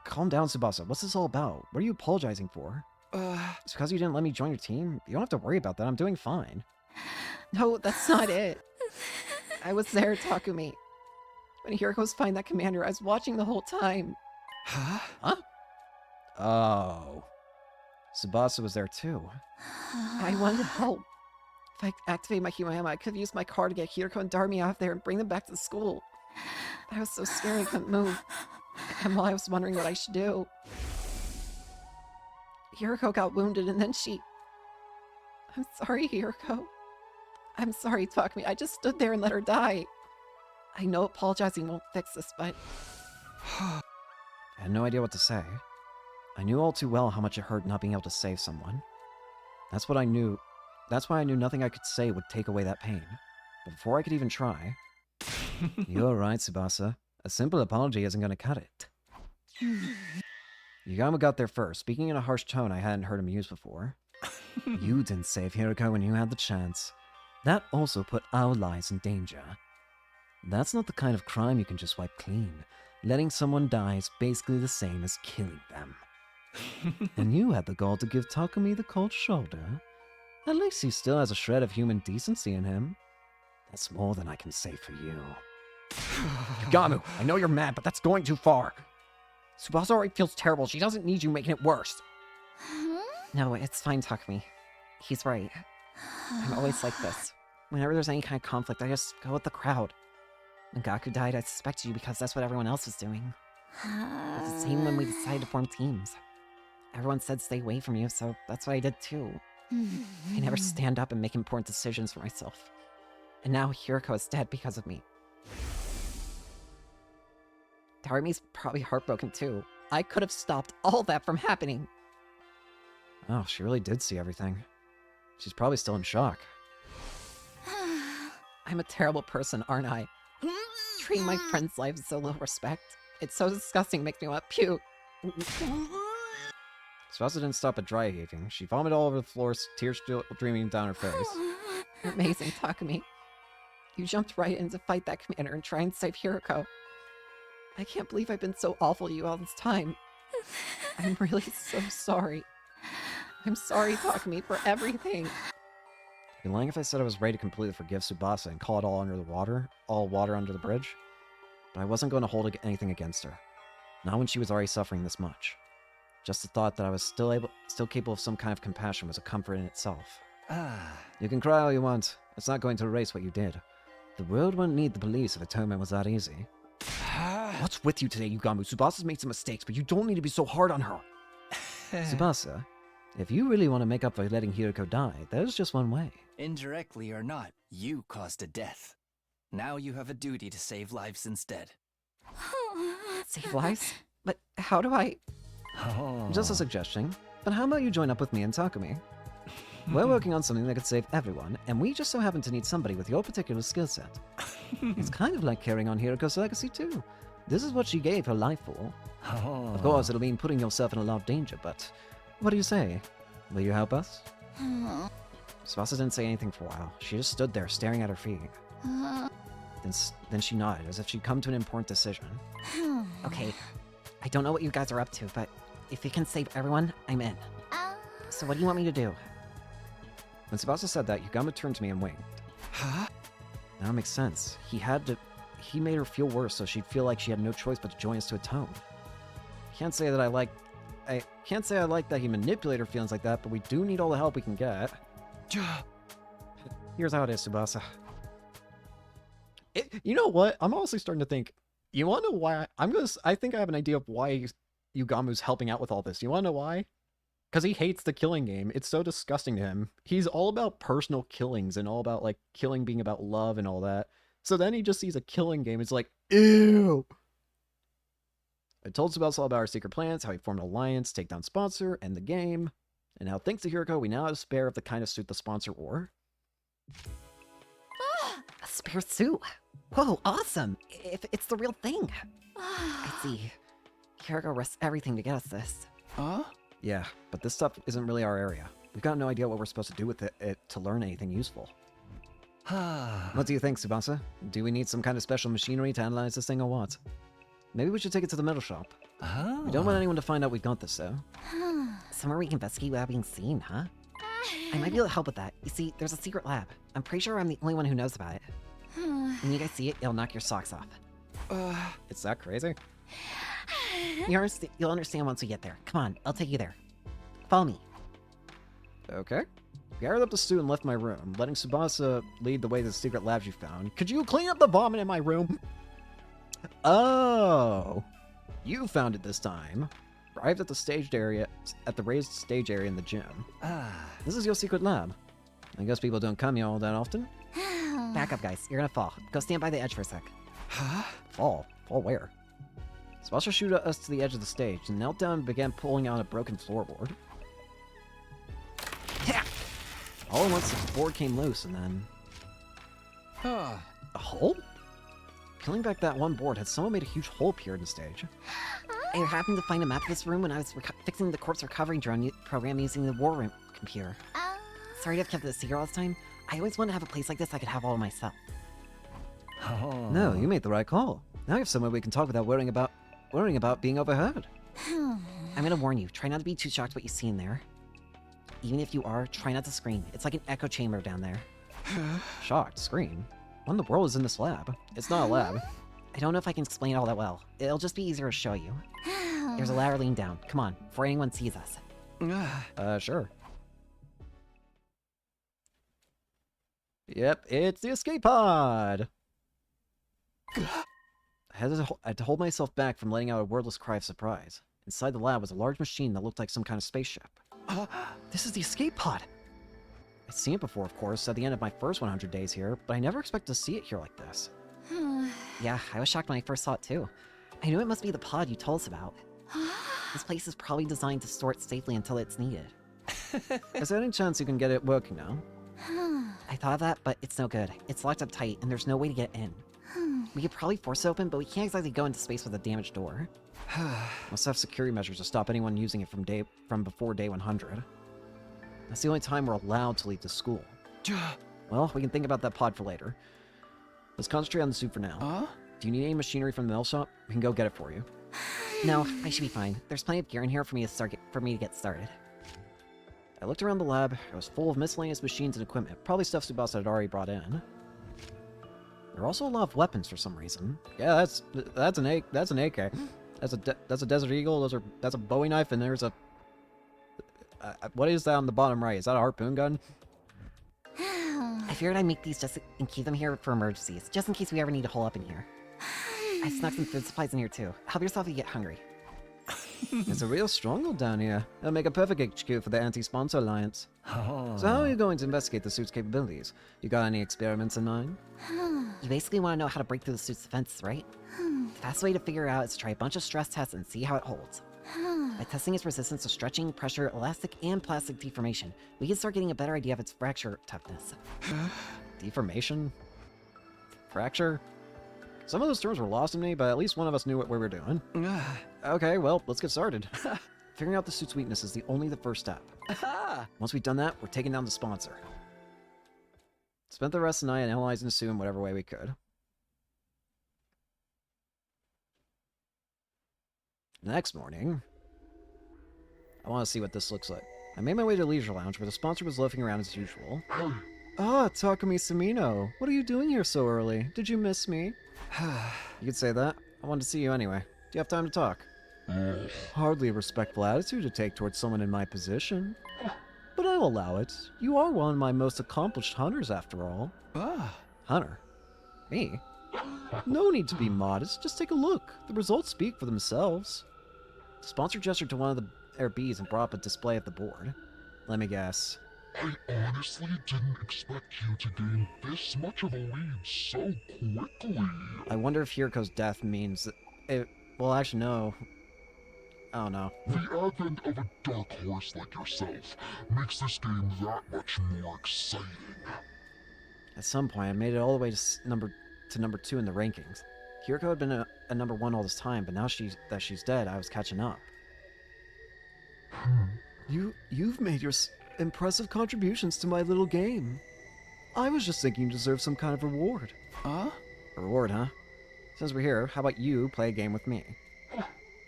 Calm down, Tsubasa. What's this all about? What are you apologizing for? It's because you didn't let me join your team? You don't have to worry about that. I'm doing fine. No, that's not it. I was there, Takumi. When Hiruko was fighting that commander, I was watching the whole time. Huh? Oh. Tsubasa was there too. I wanted to help. If I activate my Himayama, I could use my car to get Hiroko and Darmi out of there and bring them back to school. I was so scared I couldn't move. And while I was wondering what I should do, Hiroko got wounded and then she... I'm sorry, Hiroko. I'm sorry, Takumi. I just stood there and let her die. I know apologizing won't fix this, but... I had no idea what to say. I knew all too well how much it hurt not being able to save someone. That's what I knew. That's why I knew nothing I could say would take away that pain. But before I could even try... You're right, Tsubasa. A simple apology isn't gonna cut it. Yugamo got there first, speaking in a harsh tone I hadn't heard him use before. You didn't save Hiroko when you had the chance. That also put our lives in danger. That's not the kind of crime you can just wipe clean. Letting someone die is basically the same as killing them. And you had the gall to give Takumi the cold shoulder. At least he still has a shred of human decency in him. That's more than I can say for you. Yugamo, I know you're mad, but that's going too far. Tsubasa already feels terrible. She doesn't need you making it worse. No, it's fine, Takumi. He's right. I'm always like this. Whenever there's any kind of conflict, I just go with the crowd. When Gaku died, I suspected you because that's what everyone else was doing. It's the same when we decided to form teams. Everyone said stay away from you, so that's what I did too. I never stand up and make important decisions for myself. And now Hiroko is dead because of me. Darumi's probably heartbroken too. I could have stopped all that from happening. Oh, she really did see everything. She's probably still in shock. I'm a terrible person, aren't I? Treating my friends' lives with so little respect. It's so disgusting, it makes me want to puke. Tsubasa didn't stop at dry heaving. She vomited all over the floor, tears still streaming down her face. You're amazing, Takumi. You jumped right in to fight that commander and try and save Hiroko. I can't believe I've been so awful to you all this time. I'm really so sorry. I'm sorry, Takumi, for everything. I'd be lying if I said I was ready to completely forgive Tsubasa and call it all under the water, all water under the bridge. But I wasn't going to hold anything against her. Not when she was already suffering this much. Just the thought that I was still capable of some kind of compassion was a comfort in itself. You can cry all you want. It's not going to erase what you did. The world wouldn't need the police if atonement was that easy. What's with you today, Yugamo? Tsubasa's made some mistakes, but you don't need to be so hard on her. Tsubasa, if you really want to make up for letting Hiroko die, there's just one way. Indirectly or not, you caused a death. Now you have a duty to save lives instead. Save lives? But how do I... Just a suggestion, but how about you join up with me and Takumi? We're working on something that could save everyone, and we just so happen to need somebody with your particular skill set. It's kind of like carrying on Hiroko's legacy too. This is what she gave her life for. Of course, it'll mean putting yourself in a lot of danger, but what do you say? Will you help us? Tsubasa didn't say anything for a while. She just stood there, staring at her feet. Then she nodded, as if she'd come to an important decision. Okay, I don't know what you guys are up to, but if you can save everyone, I'm in. So what do you want me to do? When Tsubasa said that, Yugamo turned to me and winked. Huh? Now it makes sense. He made her feel worse, so she'd feel like she had no choice but to join us to atone. I can't say I like that he manipulated her feelings like that, but we do need all the help we can get. Here's how it is, Tsubasa. You know what? I'm honestly starting to think. You want to know why? I think I have an idea of why Yugamu's helping out with all this. You want to know why? Because he hates the killing game. It's so disgusting to him. He's all about personal killings and all about, like, killing being about love and all that. So then he just sees a killing game. It's like, ew! I told Tsubasa all about our secret plans, how he formed an alliance, take down sponsor, end the game, and how thanks to Hiroko, we now have a spare of the kind of suit the sponsor wore. A spare suit? Whoa, awesome! If it's the real thing. I see. Hiroko risks everything to get us this. Huh? Yeah, but this stuff isn't really our area. We've got no idea what we're supposed to do with it to learn anything useful. What do you think, Tsubasa? Do we need some kind of special machinery to analyze this thing or what? Maybe we should take it to the metal shop. We don't want anyone to find out we've got this, though. Somewhere we can investigate without being seen, huh? I might be able to help with that. You see, there's a secret lab. I'm pretty sure I'm the only one who knows about it. When you guys see it, it'll knock your socks off. It's that crazy? You'll understand once we get there. Come on, I'll take you there. Follow me. Okay. Gathered up the stew and left my room, letting Tsubasa lead the way to the secret labs you found. Could you clean up the vomit in my room? Oh. You found it this time. Arrived at the staged area, at the raised stage area in the gym. This is your secret lab. I guess people don't come here all that often. Back up, guys. You're gonna fall. Go stand by the edge for a sec. Huh? Fall? Fall where? Tsubasa shooed us to the edge of the stage and knelt down and began pulling out a broken floorboard. All at once, the board came loose and then... Huh. A hole? Peeling back that one board, had someone made a huge hole appear in the stage. I happened to find a map of this room when I was fixing the corpse recovery drone program using the war room computer. Sorry to have kept it a secret all this time. I always wanted to have a place like this I could have all to myself. Oh. No, you made the right call. Now you have somewhere we can talk without worrying about being overheard. I'm gonna warn you, try not to be too shocked what you see in there. Even if you are, try not to scream. It's like an echo chamber down there. Shocked? Scream? What in the world is in this lab? It's not a lab. I don't know if I can explain it all that well. It'll just be easier to show you. There's a ladder leaning down. Come on, before anyone sees us. Sure. Yep, it's the escape pod! I had to hold myself back from letting out a wordless cry of surprise. Inside the lab was a large machine that looked like some kind of spaceship. This is the escape pod! I'd seen it before, of course, at the end of my first 100 days here, but I never expected to see it here like this. Yeah, I was shocked when I first saw it too. I knew it must be the pod you told us about. This place is probably designed to store it safely until it's needed. Is there any chance you can get it working now? I thought of that, but it's no good. It's locked up tight, and there's no way to get in. We could probably force it open, but we can't exactly go into space with a damaged door. Must have security measures to stop anyone using it from before day 100. That's the only time we're allowed to leave the school. Well, we can think about that pod for later. Let's concentrate on the suit for now. Do you need any machinery from the mill shop? We can go get it for you. No, I should be fine. There's plenty of gear in here for me to get started. I looked around the lab. It was full of miscellaneous machines and equipment, probably stuff Tsubasa had already brought in. There are also a lot of weapons for some reason. Yeah, that's an AK. That's a Desert Eagle. That's a Bowie knife, and there's a what is that on the bottom right? Is that a harpoon gun? I figured I'd make these and keep them here for emergencies, just in case we ever need to hole up in here. I snuck some food supplies in here too. Help yourself if you get hungry. It's a real stronghold down here. It'll make a perfect HQ for the Anti-Sponsor Alliance. So how are you going to investigate the suit's capabilities? You got any experiments in mind? You basically want to know how to break through the suit's defenses, right? The fast way to figure it out is to try a bunch of stress tests and see how it holds. By testing its resistance to stretching, pressure, elastic, and plastic deformation, we can start getting a better idea of its fracture toughness. Deformation? Fracture? Some of those terms were lost on me, but at least one of us knew what we were doing. Okay, well, let's get started. Figuring out the suit's weakness is only the first step. Once we've done that, we're taking down the sponsor. Spent the rest of the night analyzing the suit in whatever way we could. Next morning, I want to see what this looks like. I made my way to the leisure lounge where the sponsor was loafing around as usual. Takumi Samino. What are you doing here so early? Did you miss me? You could say that. I wanted to see you anyway. Do you have time to talk? Hardly a respectful attitude to take towards someone in my position. But I'll allow it. You are one of my most accomplished hunters, after all. Hunter? Me? No need to be modest. Just take a look. The results speak for themselves. The sponsor gestured to one of the air bees and brought up a display of the board. Let me guess. I honestly didn't expect you to gain this much of a lead so quickly. I wonder if Hiriko's death means that it... Well, actually, no. I don't know. The advent of a dark horse like yourself makes this game that much more exciting. At some point, I made it all the way to number 2 in the rankings. Hiriko had been a number 1 all this time, but now that she's dead, I was catching up. You've made your impressive contributions to my little game. I was just thinking you deserve some kind of reward. A reward, huh? Since we're here, how about you play a game with me?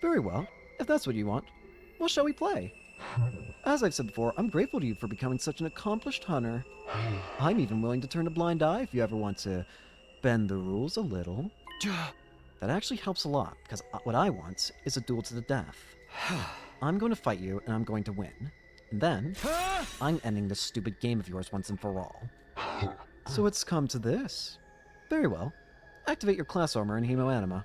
Very well. If that's what you want, what shall we play? As I've said before, I'm grateful to you for becoming such an accomplished hunter. I'm even willing to turn a blind eye if you ever want to bend the rules a little. That actually helps a lot, because what I want is a duel to the death. I'm going to fight you, and I'm going to win. And then, I'm ending this stupid game of yours once and for all. So it's come to this. Very well. Activate your class armor and hemoanima.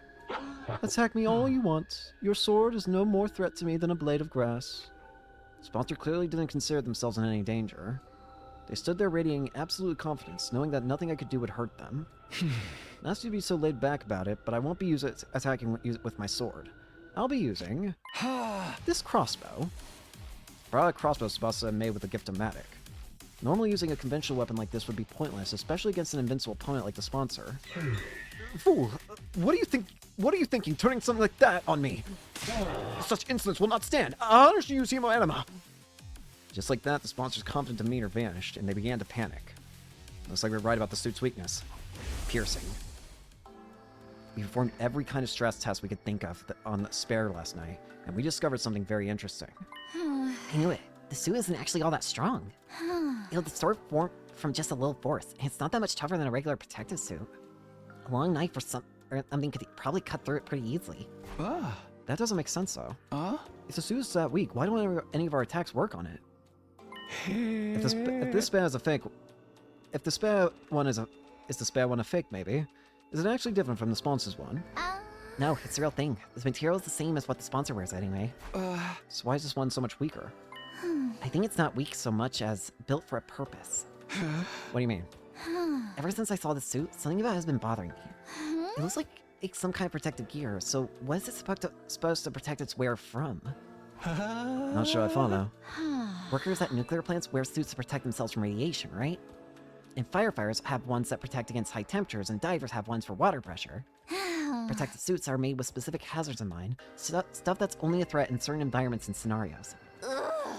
Attack me all you want. Your sword is no more threat to me than a blade of grass. The sponsor clearly didn't consider themselves in any danger. They stood there radiating absolute confidence, knowing that nothing I could do would hurt them. Not to be so laid back about it, but I won't be attacking with my sword. I'll be using this crossbow. Brought a crossbow Tsubasa made with a Gift-O-Matic. Normally using a conventional weapon like this would be pointless, especially against an invincible opponent like the sponsor. Fool! What are you thinking, turning something like that on me? Such insolence will not stand! How does she use hemoanima? Just like that, the sponsor's confident demeanor vanished, and they began to panic. Looks like we're right about the suit's weakness. Piercing. We performed every kind of stress test we could think of on the spare last night, and we discovered something very interesting. I knew it. The suit isn't actually all that strong. It'll distort form from just a little force, and it's not that much tougher than a regular protective suit. A long knife or something could probably cut through it pretty easily. That doesn't make sense, though. If the suit is that weak, why don't any of our attacks work on it? If this spell is a fake, if the spare one is the spare one a fake, maybe? Is it actually different from the sponsor's one? No, it's the real thing. This material is the same as what the sponsor wears anyway. So why is this one so much weaker? I think it's not weak so much as built for a purpose. What do you mean? Ever since I saw the suit, something about it has been bothering me. It looks like it's some kind of protective gear, so what is it supposed to protect its wearer from? Not sure I follow. Workers at nuclear plants wear suits to protect themselves from radiation, right? And firefighters have ones that protect against high temperatures, and divers have ones for water pressure. Protective suits are made with specific hazards in mind, stuff that's only a threat in certain environments and scenarios.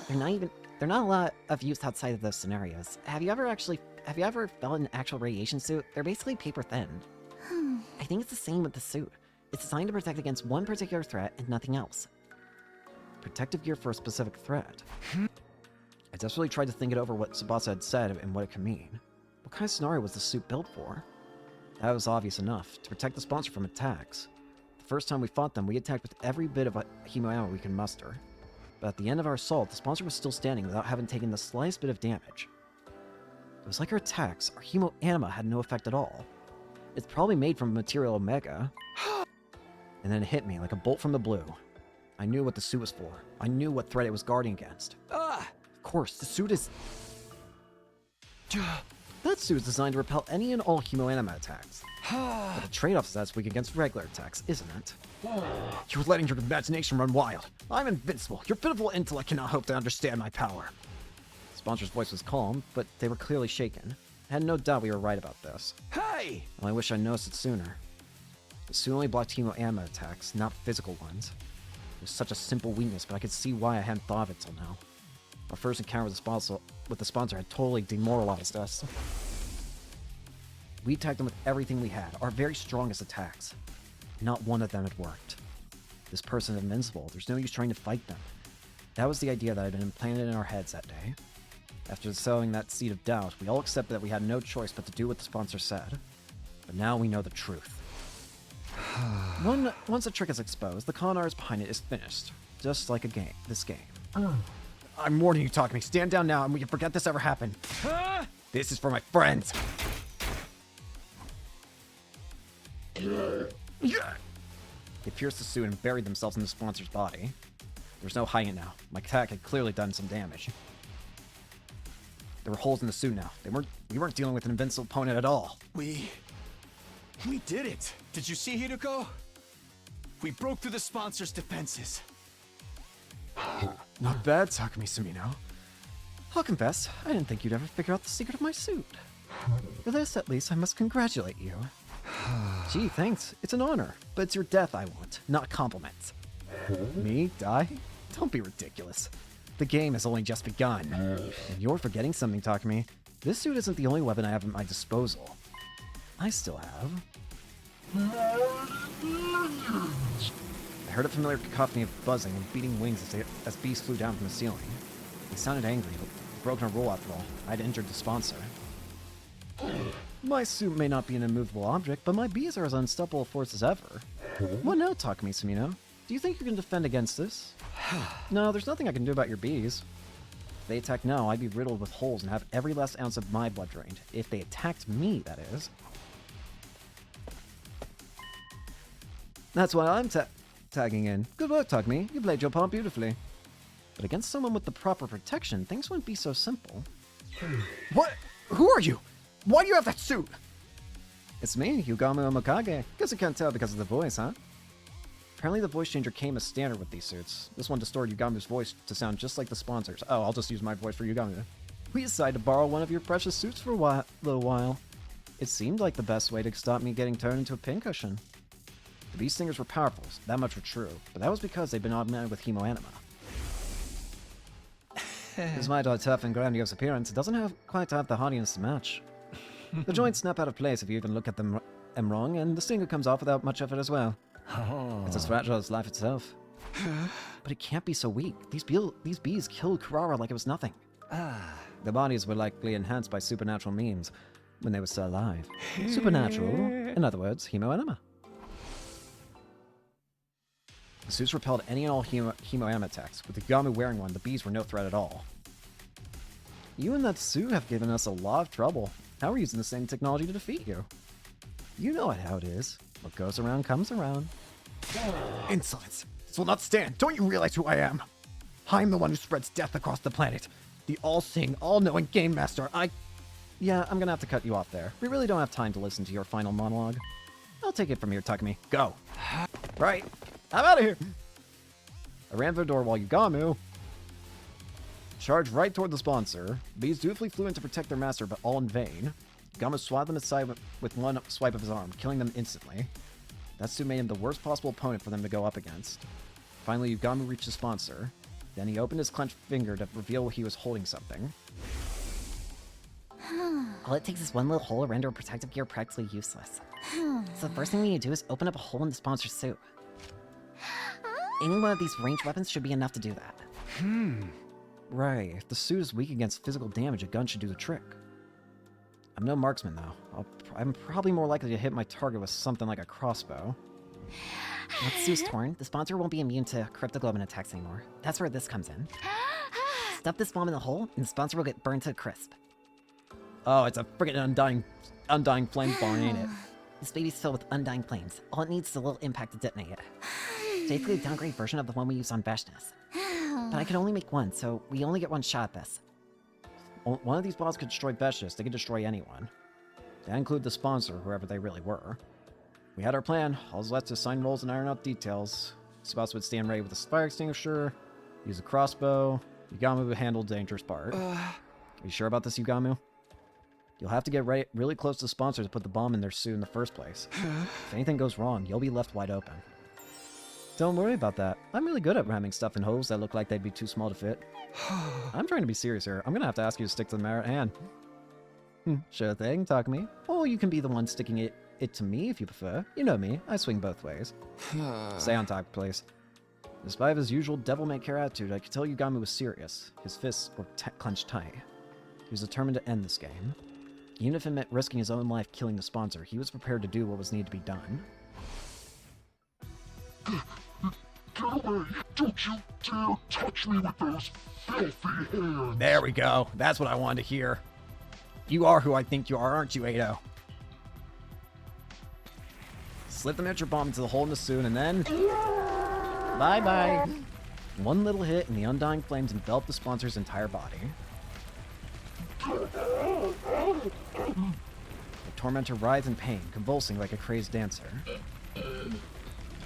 They're not a lot of use outside of those scenarios. Have you ever felt an actual radiation suit? They're basically paper thin. I think it's the same with the suit. It's designed to protect against one particular threat and nothing else. Protective gear for a specific threat. I desperately tried to think it over what Tsubasa had said and what it could mean. What kind of scenario was the suit built for? That was obvious enough, to protect the sponsor from attacks. The first time we fought them, we attacked with every bit of hemo ammo we could muster. But at the end of our assault, the sponsor was still standing without having taken the slightest bit of damage. It was like our attacks, our hemo anima had no effect at all. It's probably made from material Omega. And then it hit me like a bolt from the blue. I knew what the suit was for. I knew what threat it was guarding against. Of course, the suit is... That suit is designed to repel any and all hemoanima attacks. But the trade-off is that it's weak against regular attacks, isn't it? You're letting your imagination run wild. I'm invincible. Your pitiful intellect cannot hope to understand my power. The sponsor's voice was calm, but they were clearly shaken. I had no doubt we were right about this. Hey! Well, I wish I'd noticed it sooner. The suit only blocked hemoanima attacks, not physical ones. It was such a simple weakness, but I could see why I hadn't thought of it till now. Our first encounter with the sponsor had totally demoralized us. We attacked them with everything we had, our very strongest attacks. Not one of them had worked. This person is invincible, there's no use trying to fight them. That was the idea that had been implanted in our heads that day. After sowing that seed of doubt, we all accepted that we had no choice but to do what the sponsor said. But now we know the truth. Once a trick is exposed, the con artist behind it is finished. Just like this game. I'm warning you, Takumi. Stand down now and we can forget this ever happened. This is for my friends. They pierced the suit and buried themselves in the sponsor's body. There was no hiding it now. My attack had clearly done some damage. There were holes in the suit now. We weren't dealing with an invincible opponent at all. We did it! Did you see, Hideko? We broke through the sponsor's defenses. Not bad, Takumi Sumino. I'll confess, I didn't think you'd ever figure out the secret of my suit. For this, at least, I must congratulate you. Gee, thanks. It's an honor. But it's your death I want, not compliments. Me? Die? Don't be ridiculous. The game has only just begun. And you're forgetting something, Takumi. This suit isn't the only weapon I have at my disposal. I still have... I heard a familiar cacophony of buzzing and beating wings as bees flew down from the ceiling. They sounded angry, but broken a rule after all. I'd injured the sponsor. My suit may not be an immovable object, but my bees are as unstoppable a force as ever. What now, Takumi Sumino? Do you think you can defend against this? No, there's nothing I can do about your bees. they attack now, I'd be riddled with holes and have every last ounce of my blood drained. If they attacked me, that is. That's why I'm tagging in. Good work, Tugme. You played your part beautifully. But against someone with the proper protection, things wouldn't be so simple. What? Who are you? Why do you have that suit? It's me, Yugamo Omokage. Guess you can't tell because of the voice, huh? Apparently the voice changer came as standard with these suits. This one distorted Yugamu's voice to sound just like the sponsors. Oh, I'll just use my voice for Yugamu. We decided to borrow one of your precious suits for a little while. It seemed like the best way to stop me getting turned into a pincushion. The Beast Stingers were powerful, that much were true, but that was because they'd been augmented with hemoanima. Despite our tough and grandiose appearance, it doesn't quite have the hardiness to match. The joints snap out of place if you even look at them wrong, and the stinger comes off without much effort as well. It's as fragile as life itself. But it can't be so weak. These bees killed Kurara like it was nothing. Their bodies were likely enhanced by supernatural means when they were still alive. Supernatural, in other words, hemoanima. The suits repelled any and all hemoanima attacks. With Yugamu wearing one, the bees were no threat at all. You and that suit have given us a lot of trouble. Now we're using the same technology to defeat you. You know how it is. What goes around comes around. Insolence. This will not stand. Don't you realize who I am? I'm the one who spreads death across the planet. The all-seeing, all-knowing Game Master. Yeah, I'm gonna have to cut you off there. We really don't have time to listen to your final monologue. I'll take it from here, Takumi. Go. Right. I'm out of here. I ran for the door while Yugamu charged right toward the sponsor. Bees dutifully flew in to protect their master, but all in vain. Yugamu swatted them aside with one swipe of his arm, killing them instantly. That suit made him the worst possible opponent for them to go up against. Finally, Yugamu reached the sponsor. Then he opened his clenched finger to reveal he was holding something. All it takes is one little hole to render protective gear practically useless. So the first thing we need to do is open up a hole in the sponsor's suit. Any one of these ranged weapons should be enough to do that. Right. If the suit is weak against physical damage, a gun should do the trick. I'm no marksman, though. I'm probably more likely to hit my target with something like a crossbow. Once the suit's torn, the sponsor won't be immune to cryptoglobin attacks anymore. That's where this comes in. Stuff this bomb in the hole, and the sponsor will get burned to a crisp. Oh, it's a friggin' undying flame bomb, ain't it? This baby's filled with undying flames. All it needs is a little impact to detonate it. It's basically a downgrade version of the one we use on Vashnis. But I could only make one, so we only get one shot at this. One of these bombs could destroy Vashnis. They could destroy anyone. That include the sponsor, whoever they really were. We had our plan. All was left to assign roles and iron out details. Spots would stand ready with a fire extinguisher, use a crossbow. Yugamu would handle the dangerous part. Are you sure about this, Yugamu? You'll have to get really close to the sponsor to put the bomb in their suit in the first place. If anything goes wrong, you'll be left wide open. Don't worry about that. I'm really good at ramming stuff in holes that look like they'd be too small to fit. I'm trying to be serious here. I'm gonna have to ask you to stick to the matter at hand. Sure thing, Takumi. Or you can be the one sticking it to me if you prefer. You know me, I swing both ways. Stay on top, please. Despite his usual devil-may-care attitude, I could tell Yugamu was serious. His fists were clenched tight. He was determined to end this game. Even if it meant risking his own life killing the sponsor, he was prepared to do what was needed to be done. Get away! Don't you dare touch me with those filthy hands! There we go. That's what I wanted to hear. You are who I think you are, aren't you, Ado? Slip the miniature bomb into the hole in the suit, and then... Bye-bye! One little hit, and the undying flames enveloped the sponsor's entire body. The tormentor writhed in pain, convulsing like a crazed dancer.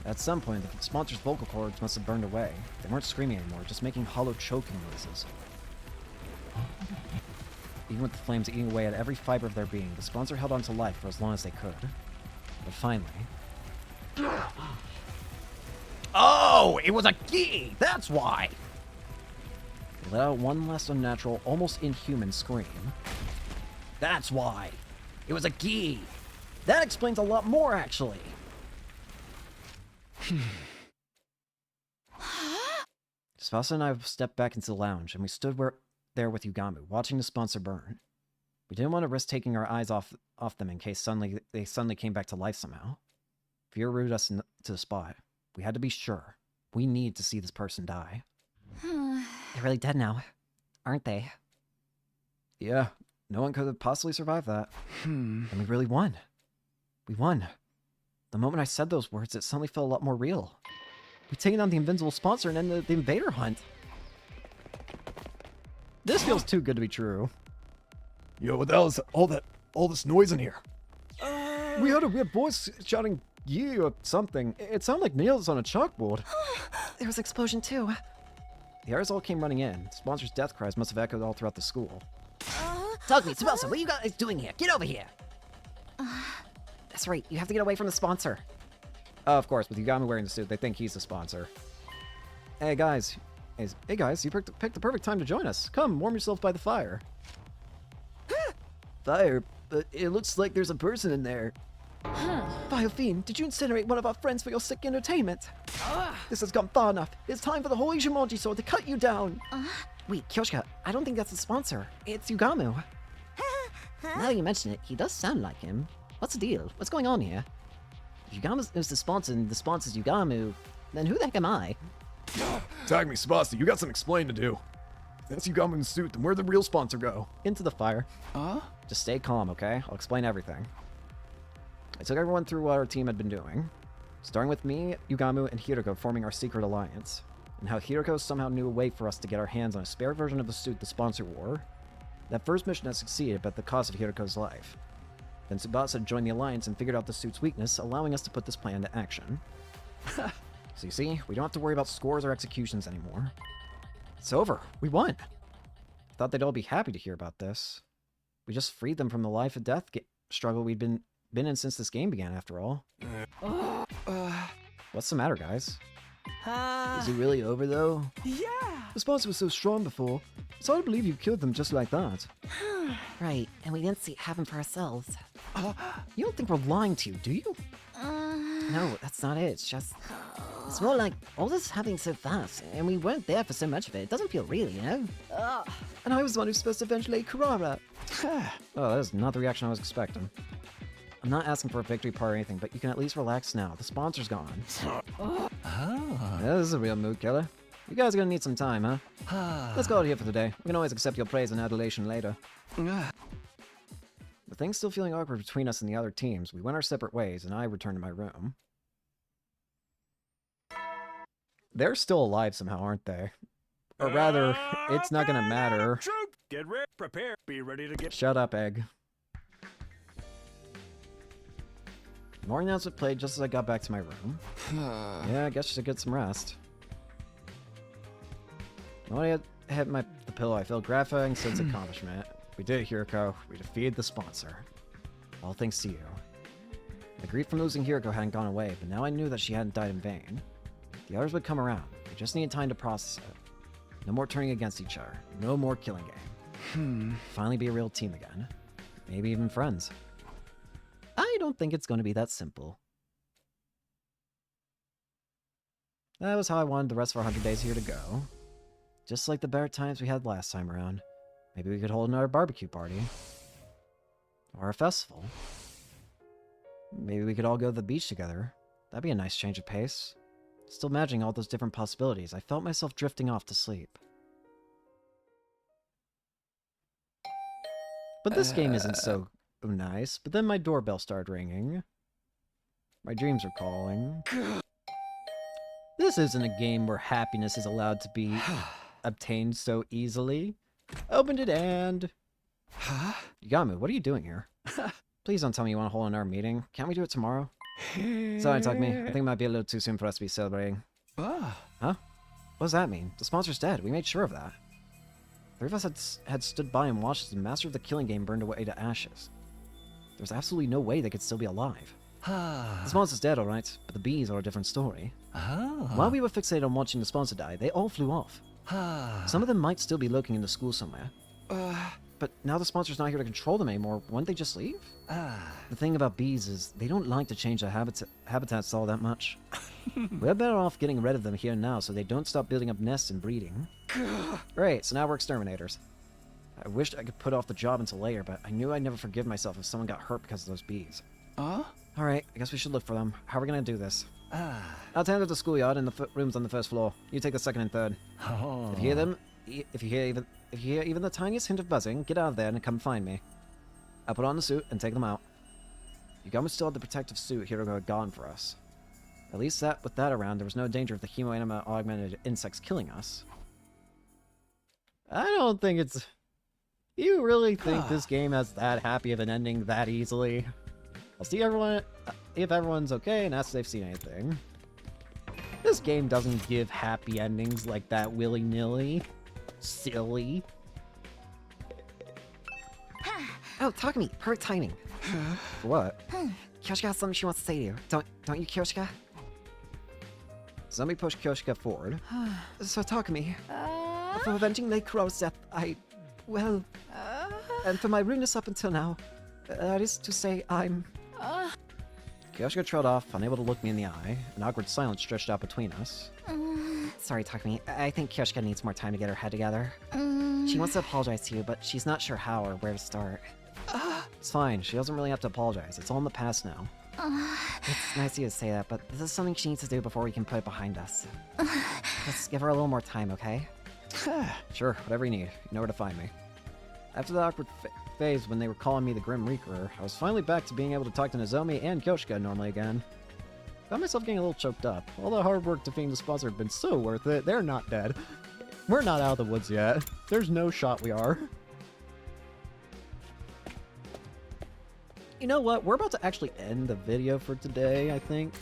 At some point, the sponsor's vocal cords must have burned away. They weren't screaming anymore, just making hollow choking noises. Even with the flames eating away at every fiber of their being, the sponsor held on to life for as long as they could. But finally... Oh, it was a key! That's why! They let out one last unnatural, almost inhuman scream. That's why! It was a key! That explains a lot more, actually! Tsubasa and I stepped back into the lounge, and we stood there with Yugamu, watching the sponsor burn. We didn't want to risk taking our eyes off them in case they suddenly came back to life somehow. Fear rooted us to the spot. We had to be sure. We need to see this person die. They're really dead now. aren't they? Yeah, no one could have possibly survived that. And we really won. We won. The moment I said those words, it suddenly felt a lot more real. We've taken on the invincible sponsor and ended the invader hunt. This feels too good to be true. Yo, what the hell is all this noise in here? We heard a weird voice shouting "yee" or something. It sounded like nails on a chalkboard. There was an explosion too. The others all came running in. The sponsor's death cries must have echoed all throughout the school. Talk to me, Tsubasa, what are you guys doing here? Get over here! That's right, you have to get away from the sponsor. Of course, with Yugami wearing the suit, they think he's the sponsor. Hey guys, you picked the perfect time to join us. Come, warm yourself by the fire. Fire? But it looks like there's a person in there. Vile Fiend, did you incinerate one of our friends for your sick entertainment? This has gone far enough. It's time for the Holy Jumonji sword to cut you down. Wait, Kyoshika, I don't think that's the sponsor. It's Yugamu. Now you mention it, he does sound like him. What's the deal? What's going on here? If Yugamu is the sponsor and the sponsor's Yugamu, then who the heck am I? Tag me, Tsubasa, you got some explaining to do. If that's Yugami in the suit, then where'd the real sponsor go? Into the fire. Just stay calm, okay? I'll explain everything. I took everyone through what our team had been doing, starting with me, Yugamu, and Hiroko forming our secret alliance, and how Hiroko somehow knew a way for us to get our hands on a spare version of the suit the sponsor wore. That first mission had succeeded, but at the cost of Hiroko's life. Then Tsubasa joined the alliance and figured out the suit's weakness, allowing us to put this plan into action. So you see, we don't have to worry about scores or executions anymore. It's over. We won. I thought they'd all be happy to hear about this. We just freed them from the life and death struggle we'd been in since this game began, after all. What's the matter, guys? Is it really over, though? Yeah! The sponsor was so strong before. It's hard to believe you killed them just like that. Right, and we didn't see it happen for ourselves. You don't think we're lying to you, do you? No, that's not it. It's just... It's more like all this is happening so fast, and we weren't there for so much of it. It doesn't feel real, you know? And I was the one who's supposed to eventually Kurara. Oh, that is not the reaction I was expecting. I'm not asking for a victory part or anything, but you can at least relax now. The sponsor's gone. Yeah, this is a real mood killer. You guys are gonna need some time, huh? Let's call it here for today. We can always accept your praise and adulation later. With things still feeling awkward between us and the other teams, we went our separate ways, and I returned to my room. They're still alive somehow, aren't they? Or rather, it's not gonna matter. Get ready, prepare, be ready to get... Shut up, Egg. The morning announcement played just as I got back to my room. Yeah, I guess I should get some rest. When I hit the pillow, I felt gratifying sense of accomplishment. We did it, Hiroko. We defeated the sponsor. All thanks to you. The grief from losing Hiroko hadn't gone away, but now I knew that she hadn't died in vain. The others would come around. We just needed time to process it. No more turning against each other. No more killing game. Finally be a real team again. Maybe even friends. I don't think it's going to be that simple. That was how I wanted the rest of our 100 days here to go. Just like the better times we had last time around. Maybe we could hold another barbecue party. Or a festival. Maybe we could all go to the beach together. That'd be a nice change of pace. Still imagining all those different possibilities, I felt myself drifting off to sleep. But this game isn't so nice. But then my doorbell started ringing. My dreams are calling. This isn't a game where happiness is allowed to be obtained so easily. Opened it and... Yugamu, what are you doing here? Please don't tell me you want to hold another meeting. Can't we do it tomorrow? Sorry, Takumi. I think it might be a little too soon for us to be celebrating. Huh? What does that mean? The sponsor's dead. We made sure of that. Three of us had stood by and watched as the master of the killing game burned away to ashes. There's absolutely no way they could still be alive. The sponsor's dead, alright, but the bees are a different story. While we were fixated on watching the sponsor die, they all flew off. Some of them might still be lurking in the school somewhere. But now the sponsor's not here to control them anymore, wouldn't they just leave? The thing about bees is they don't like to change their habitats all that much. We're better off getting rid of them here and now so they don't stop building up nests and breeding. Great, so now we're exterminators. I wished I could put off the job until later, but I knew I'd never forgive myself if someone got hurt because of those bees. Alright, I guess we should look for them. How are we gonna do this? I'll tend to the schoolyard and the rooms on the first floor. You take the second and third. If you hear them, if you hear if you hear even the tiniest hint of buzzing, get out of there and come find me. I'll put on the suit and take them out. Yugami still had the protective suit Hirogo had gone for us. At least with that around, there was no danger of the hemoanima augmented insects killing us. I don't think it's... You really think this game has that happy of an ending that easily? I'll see everyone if everyone's okay and ask if they've seen anything. This game doesn't give happy endings like that willy-nilly. Silly. Oh, talk to me. Perfect timing. What? Kyoshika has something she wants to say to you. Don't you, Kyoshika? Somebody pushed Kyoshika forward. So talk to me. For avenging Lake Kuro's death, well... and for my rudeness up until now, that is to say, I'm... Kyoshika trailed off, unable to look me in the eye. An awkward silence stretched out between us. Sorry, Takumi. I think Kyoshika needs more time to get her head together. She wants to apologize to you, but she's not sure how or where to start. It's fine. She doesn't really have to apologize. It's all in the past now. It's nice of you to say that, but this is something she needs to do before we can put it behind us. Let's give her a little more time, okay? Sure, whatever you need. You know where to find me. After the awkward phase when they were calling me the Grim Reaper, I was finally back to being able to talk to Nozomi and Kyoshika normally again. Found myself getting a little choked up. All the hard work defeating the sponsor had been so worth it. They're not dead. We're not out of the woods yet. There's no shot we are. You know what? We're about to actually end the video for today, I think.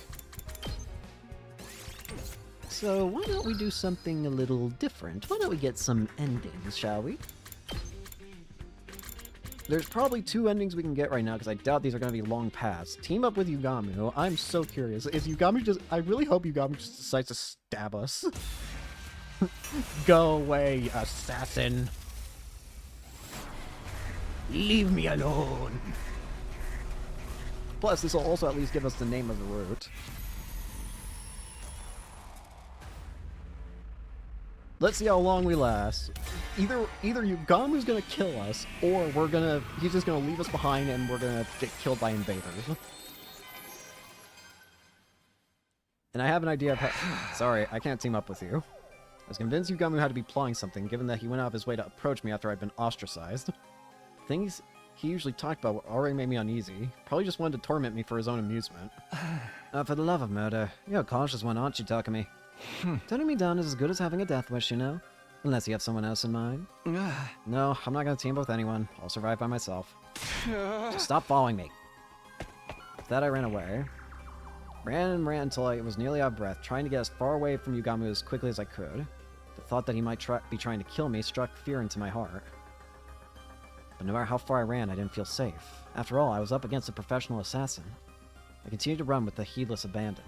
So why don't we do something a little different? Why don't we get some endings, shall we? There's probably 2 endings we can get right now, because I doubt these are going to be long paths. Team up with Yugami. I'm so curious. Is Yugami just... I really hope Yugami just decides to stab us. Go away, assassin. Leave me alone. Plus, this will also at least give us the name of the route. Let's see how long we last. Either Yugami's gonna kill us, or he's just gonna leave us behind and we're gonna get killed by invaders. And I have an idea of how... Sorry, I can't team up with you. I was convinced Yugami had to be plotting something, given that he went out of his way to approach me after I'd been ostracized. Things he usually talked about already made me uneasy. Probably just wanted to torment me for his own amusement. For the love of murder, you're a cautious one, aren't you, Takumi? Turning me down is as good as having a death wish, you know? Unless you have someone else in mind. No, I'm not gonna team up with anyone. I'll survive by myself. Just stop following me. With that, I ran away. Ran and ran until I was nearly out of breath, trying to get as far away from Yugami as quickly as I could. The thought that he might be trying to kill me struck fear into my heart. But no matter how far I ran, I didn't feel safe. After all, I was up against a professional assassin. I continued to run with a heedless abandon.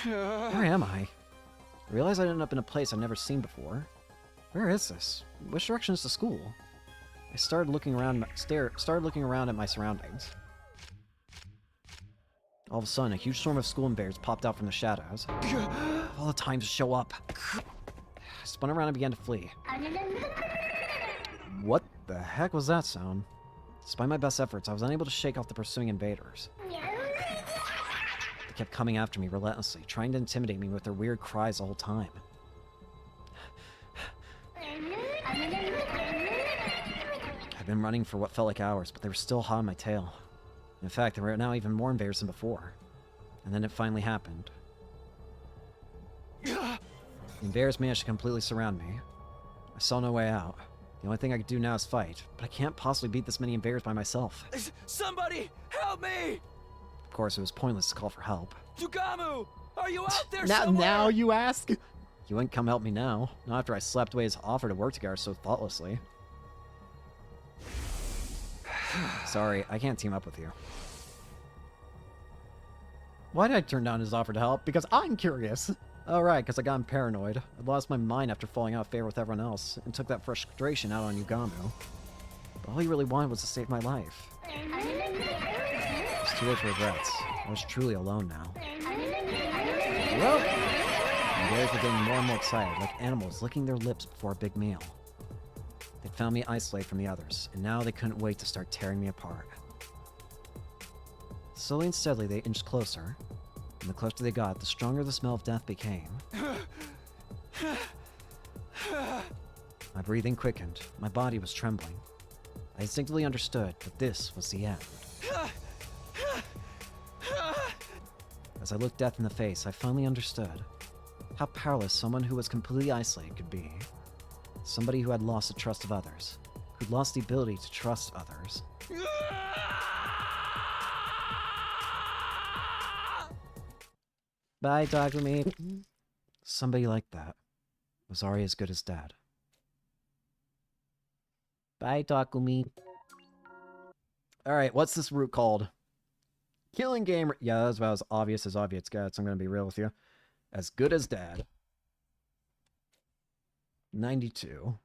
Where am I? I realized I'd ended up in a place I'd never seen before. Where is this? Which direction is the school? I started looking around at my surroundings. All of a sudden, a huge swarm of school invaders popped out from the shadows. All the time to show up. I spun around and began to flee. What the heck was that sound? Despite my best efforts, I was unable to shake off the pursuing invaders. They kept coming after me relentlessly, trying to intimidate me with their weird cries the whole time. I'd been running for what felt like hours, but they were still hot on my tail. In fact, there were now even more invaders than before. And then it finally happened. The invaders managed to completely surround me. I saw no way out. The only thing I could do now is fight, but I can't possibly beat this many invaders by myself. Somebody, help me! Of course, it was pointless to call for help. Yugamu, are you out there now, somewhere? now you ask? You wouldn't come help me now, not after I slapped away his offer to work together so thoughtlessly. Sorry, I can't team up with you. Why did I turn down his offer to help? Because I'm curious. Oh right, because I got paranoid. I lost my mind after falling out of favor with everyone else, and took that frustration out on Yugami. But all he really wanted was to save my life. It's too late for regrets. I was truly alone now. Well, the invaders were getting more and more excited, like animals licking their lips before a big meal. They'd found me isolated from the others, and now they couldn't wait to start tearing me apart. Slowly and steadily, they inched closer, and the closer they got, the stronger the smell of death became. My breathing quickened. My body was trembling. I instinctively understood that this was the end. As I looked death in the face, I finally understood how powerless someone who was completely isolated could be. Somebody who had lost the trust of others, who'd lost the ability to trust others. Bye, Dogmeat. Somebody like that was already as good as dead. Bye, Dogmeat. Alright, what's this route called? Killing game. Yeah, that's about as obvious gets. I'm gonna be real with you. As good as dead. 92.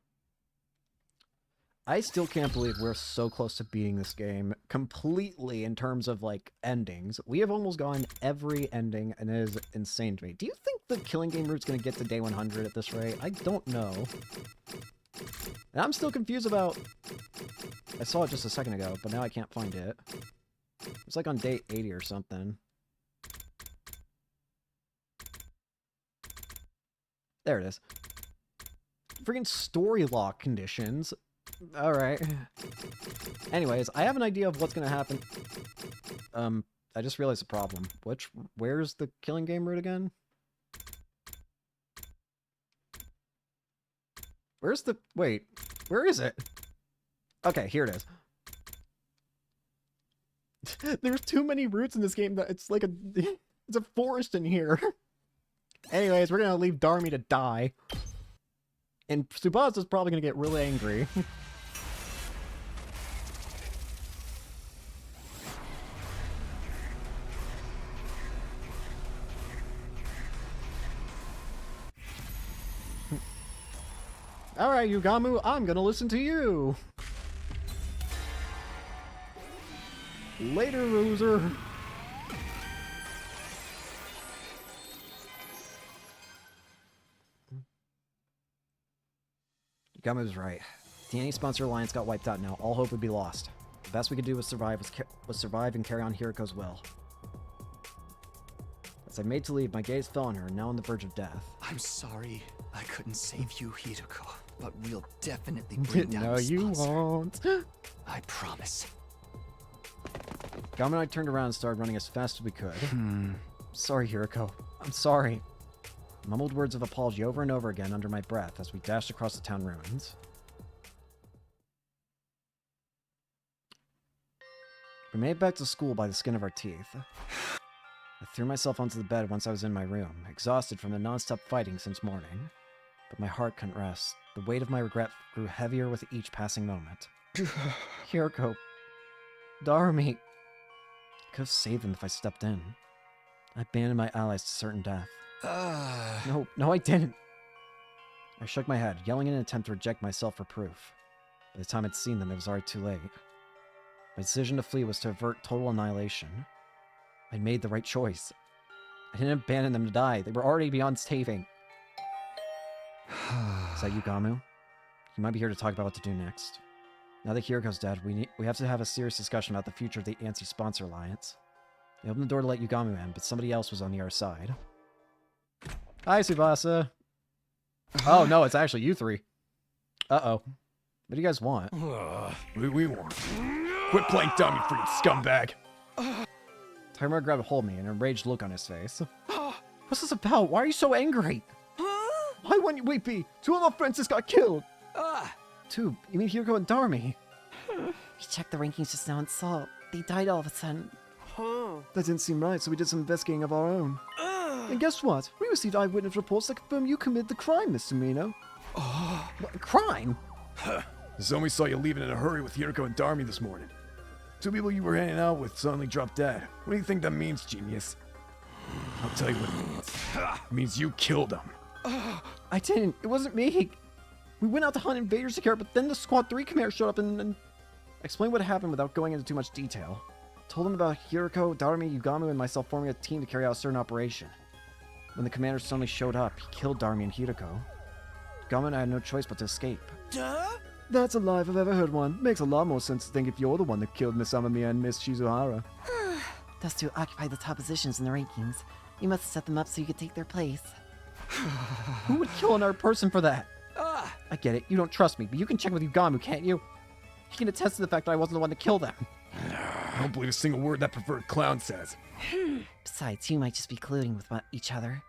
I still can't believe we're so close to beating this game completely in terms of, like, endings. We have almost gone every ending, and it is insane to me. Do you think the killing game route's gonna get to day 100 at this rate? I don't know. And I'm still confused about... I saw it just a second ago, but now I can't find it. It's like on day 80 or something. There it is. Freaking story lock conditions. Alright. Anyways, I have an idea of what's gonna happen. I just realized a problem. Where's the killing game route again? Wait, where is it? Okay, here it is. There's too many routes in this game that it's like it's a forest in here. Anyways, we're gonna leave Darmy to die. And Tsubasa's probably gonna get really angry. Alright, Yugamu, I'm gonna listen to you! Later, loser! Yugamu was right. The anti-sponsor alliance got wiped out now. All hope would be lost. The best we could do was survive and carry on Hiriko's will. As I made to leave, my gaze fell on her, now on the verge of death. I'm sorry I couldn't save you, Hiroko, but we'll definitely bring down No, the you sponsor. won't. I promise. Gamu and I turned around and started running as fast as we could. Sorry, Hiroko. I'm sorry. I mumbled words of apology over and over again under my breath as we dashed across the town ruins. We made it back to school by the skin of our teeth. I threw myself onto the bed once I was in my room, exhausted from the non-stop fighting since morning. But my heart couldn't rest. The weight of my regret grew heavier with each passing moment. Hiroko. Darmy. I could have saved them if I stepped in. I abandoned my allies to certain death. No, I didn't. I shook my head, yelling in an attempt to reject myself for proof. By the time I'd seen them, it was already too late. My decision to flee was to avert total annihilation. I made the right choice. I didn't abandon them to die. They were already beyond saving. Is that you, Gamu? You might be here to talk about what to do next. Now that Hiriko's dead, we have to have a serious discussion about the future of the Anti-Sponsor Alliance. I opened the door to let Yugamu in, but somebody else was on the other side. Hi, Tsubasa. Oh, no, it's actually you three. Uh-oh. What do you guys want? What do we want? Quit playing dumb, you freaking scumbag! Taimura grabbed a hold of me, and an enraged look on his face. What's this about? Why are you so angry? Why wouldn't you weepy? Two of our friends just got killed! Two? You mean Hiriko and Darmy? We checked the rankings just now and saw they died all of a sudden. That didn't seem right, so we did some investigating of our own. And guess what? We received eyewitness reports that confirm you committed the crime, Mr. Mino. What, crime? The Zombie saw you leaving in a hurry with Hiriko and Darmy this morning. Two people you were hanging out with suddenly dropped dead. What do you think that means, genius? I'll tell you what it means. It means you killed them. I didn't. It wasn't me. We went out to hunt invaders to care, but then the Squad 3 commander showed up and explained what happened without going into too much detail. Told him about Hiriko, Darmy, Yugamu, and myself forming a team to carry out a certain operation. When the commander suddenly showed up, he killed Darmy and Hiroko. Yugamu and I had no choice but to escape. Duh? That's a lie if I've ever heard one. Makes a lot more sense to think if you're the one that killed Miss Amamiya and Miss Shizuhara. Those two occupy the top positions in the rankings. You must have set them up so you could take their place. Who would kill another person for that? I get it, you don't trust me, but you can check with Ugamu, can't you? He can attest to the fact that I wasn't the one to kill them. I don't believe a single word that perverted clown says. Besides, you might just be colluding with each other.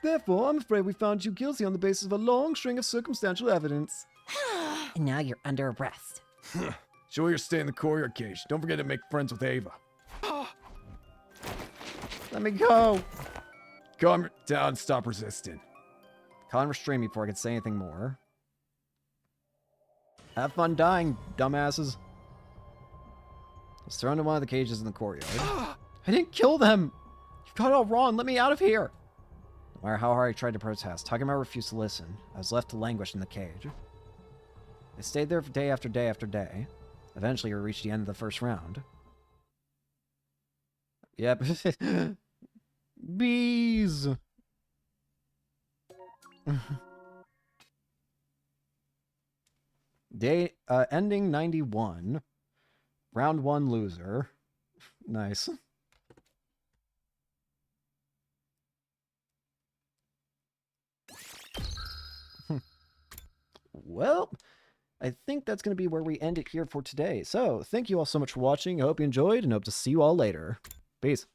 Therefore, I'm afraid we found you guilty on the basis of a long string of circumstantial evidence. And now you're under arrest. Show your stay in the courtyard cage. Don't forget to make friends with Ava. Let me go! Calm down and stop resisting. Colin restrained me before I could say anything more. Have fun dying, dumbasses. I was thrown into one of the cages in the courtyard. I didn't kill them! You've got it all wrong, let me out of here! No matter how hard I tried to protest, Takema refused to listen. I was left to languish in the cage. I stayed there for day after day after day. Eventually, we reached the end of the first round. Yep. Bees! Ending 91. Round 1 loser. Nice. Well, I think that's going to be where we end it here for today. So, thank you all so much for watching. I hope you enjoyed and hope to see you all later. Peace.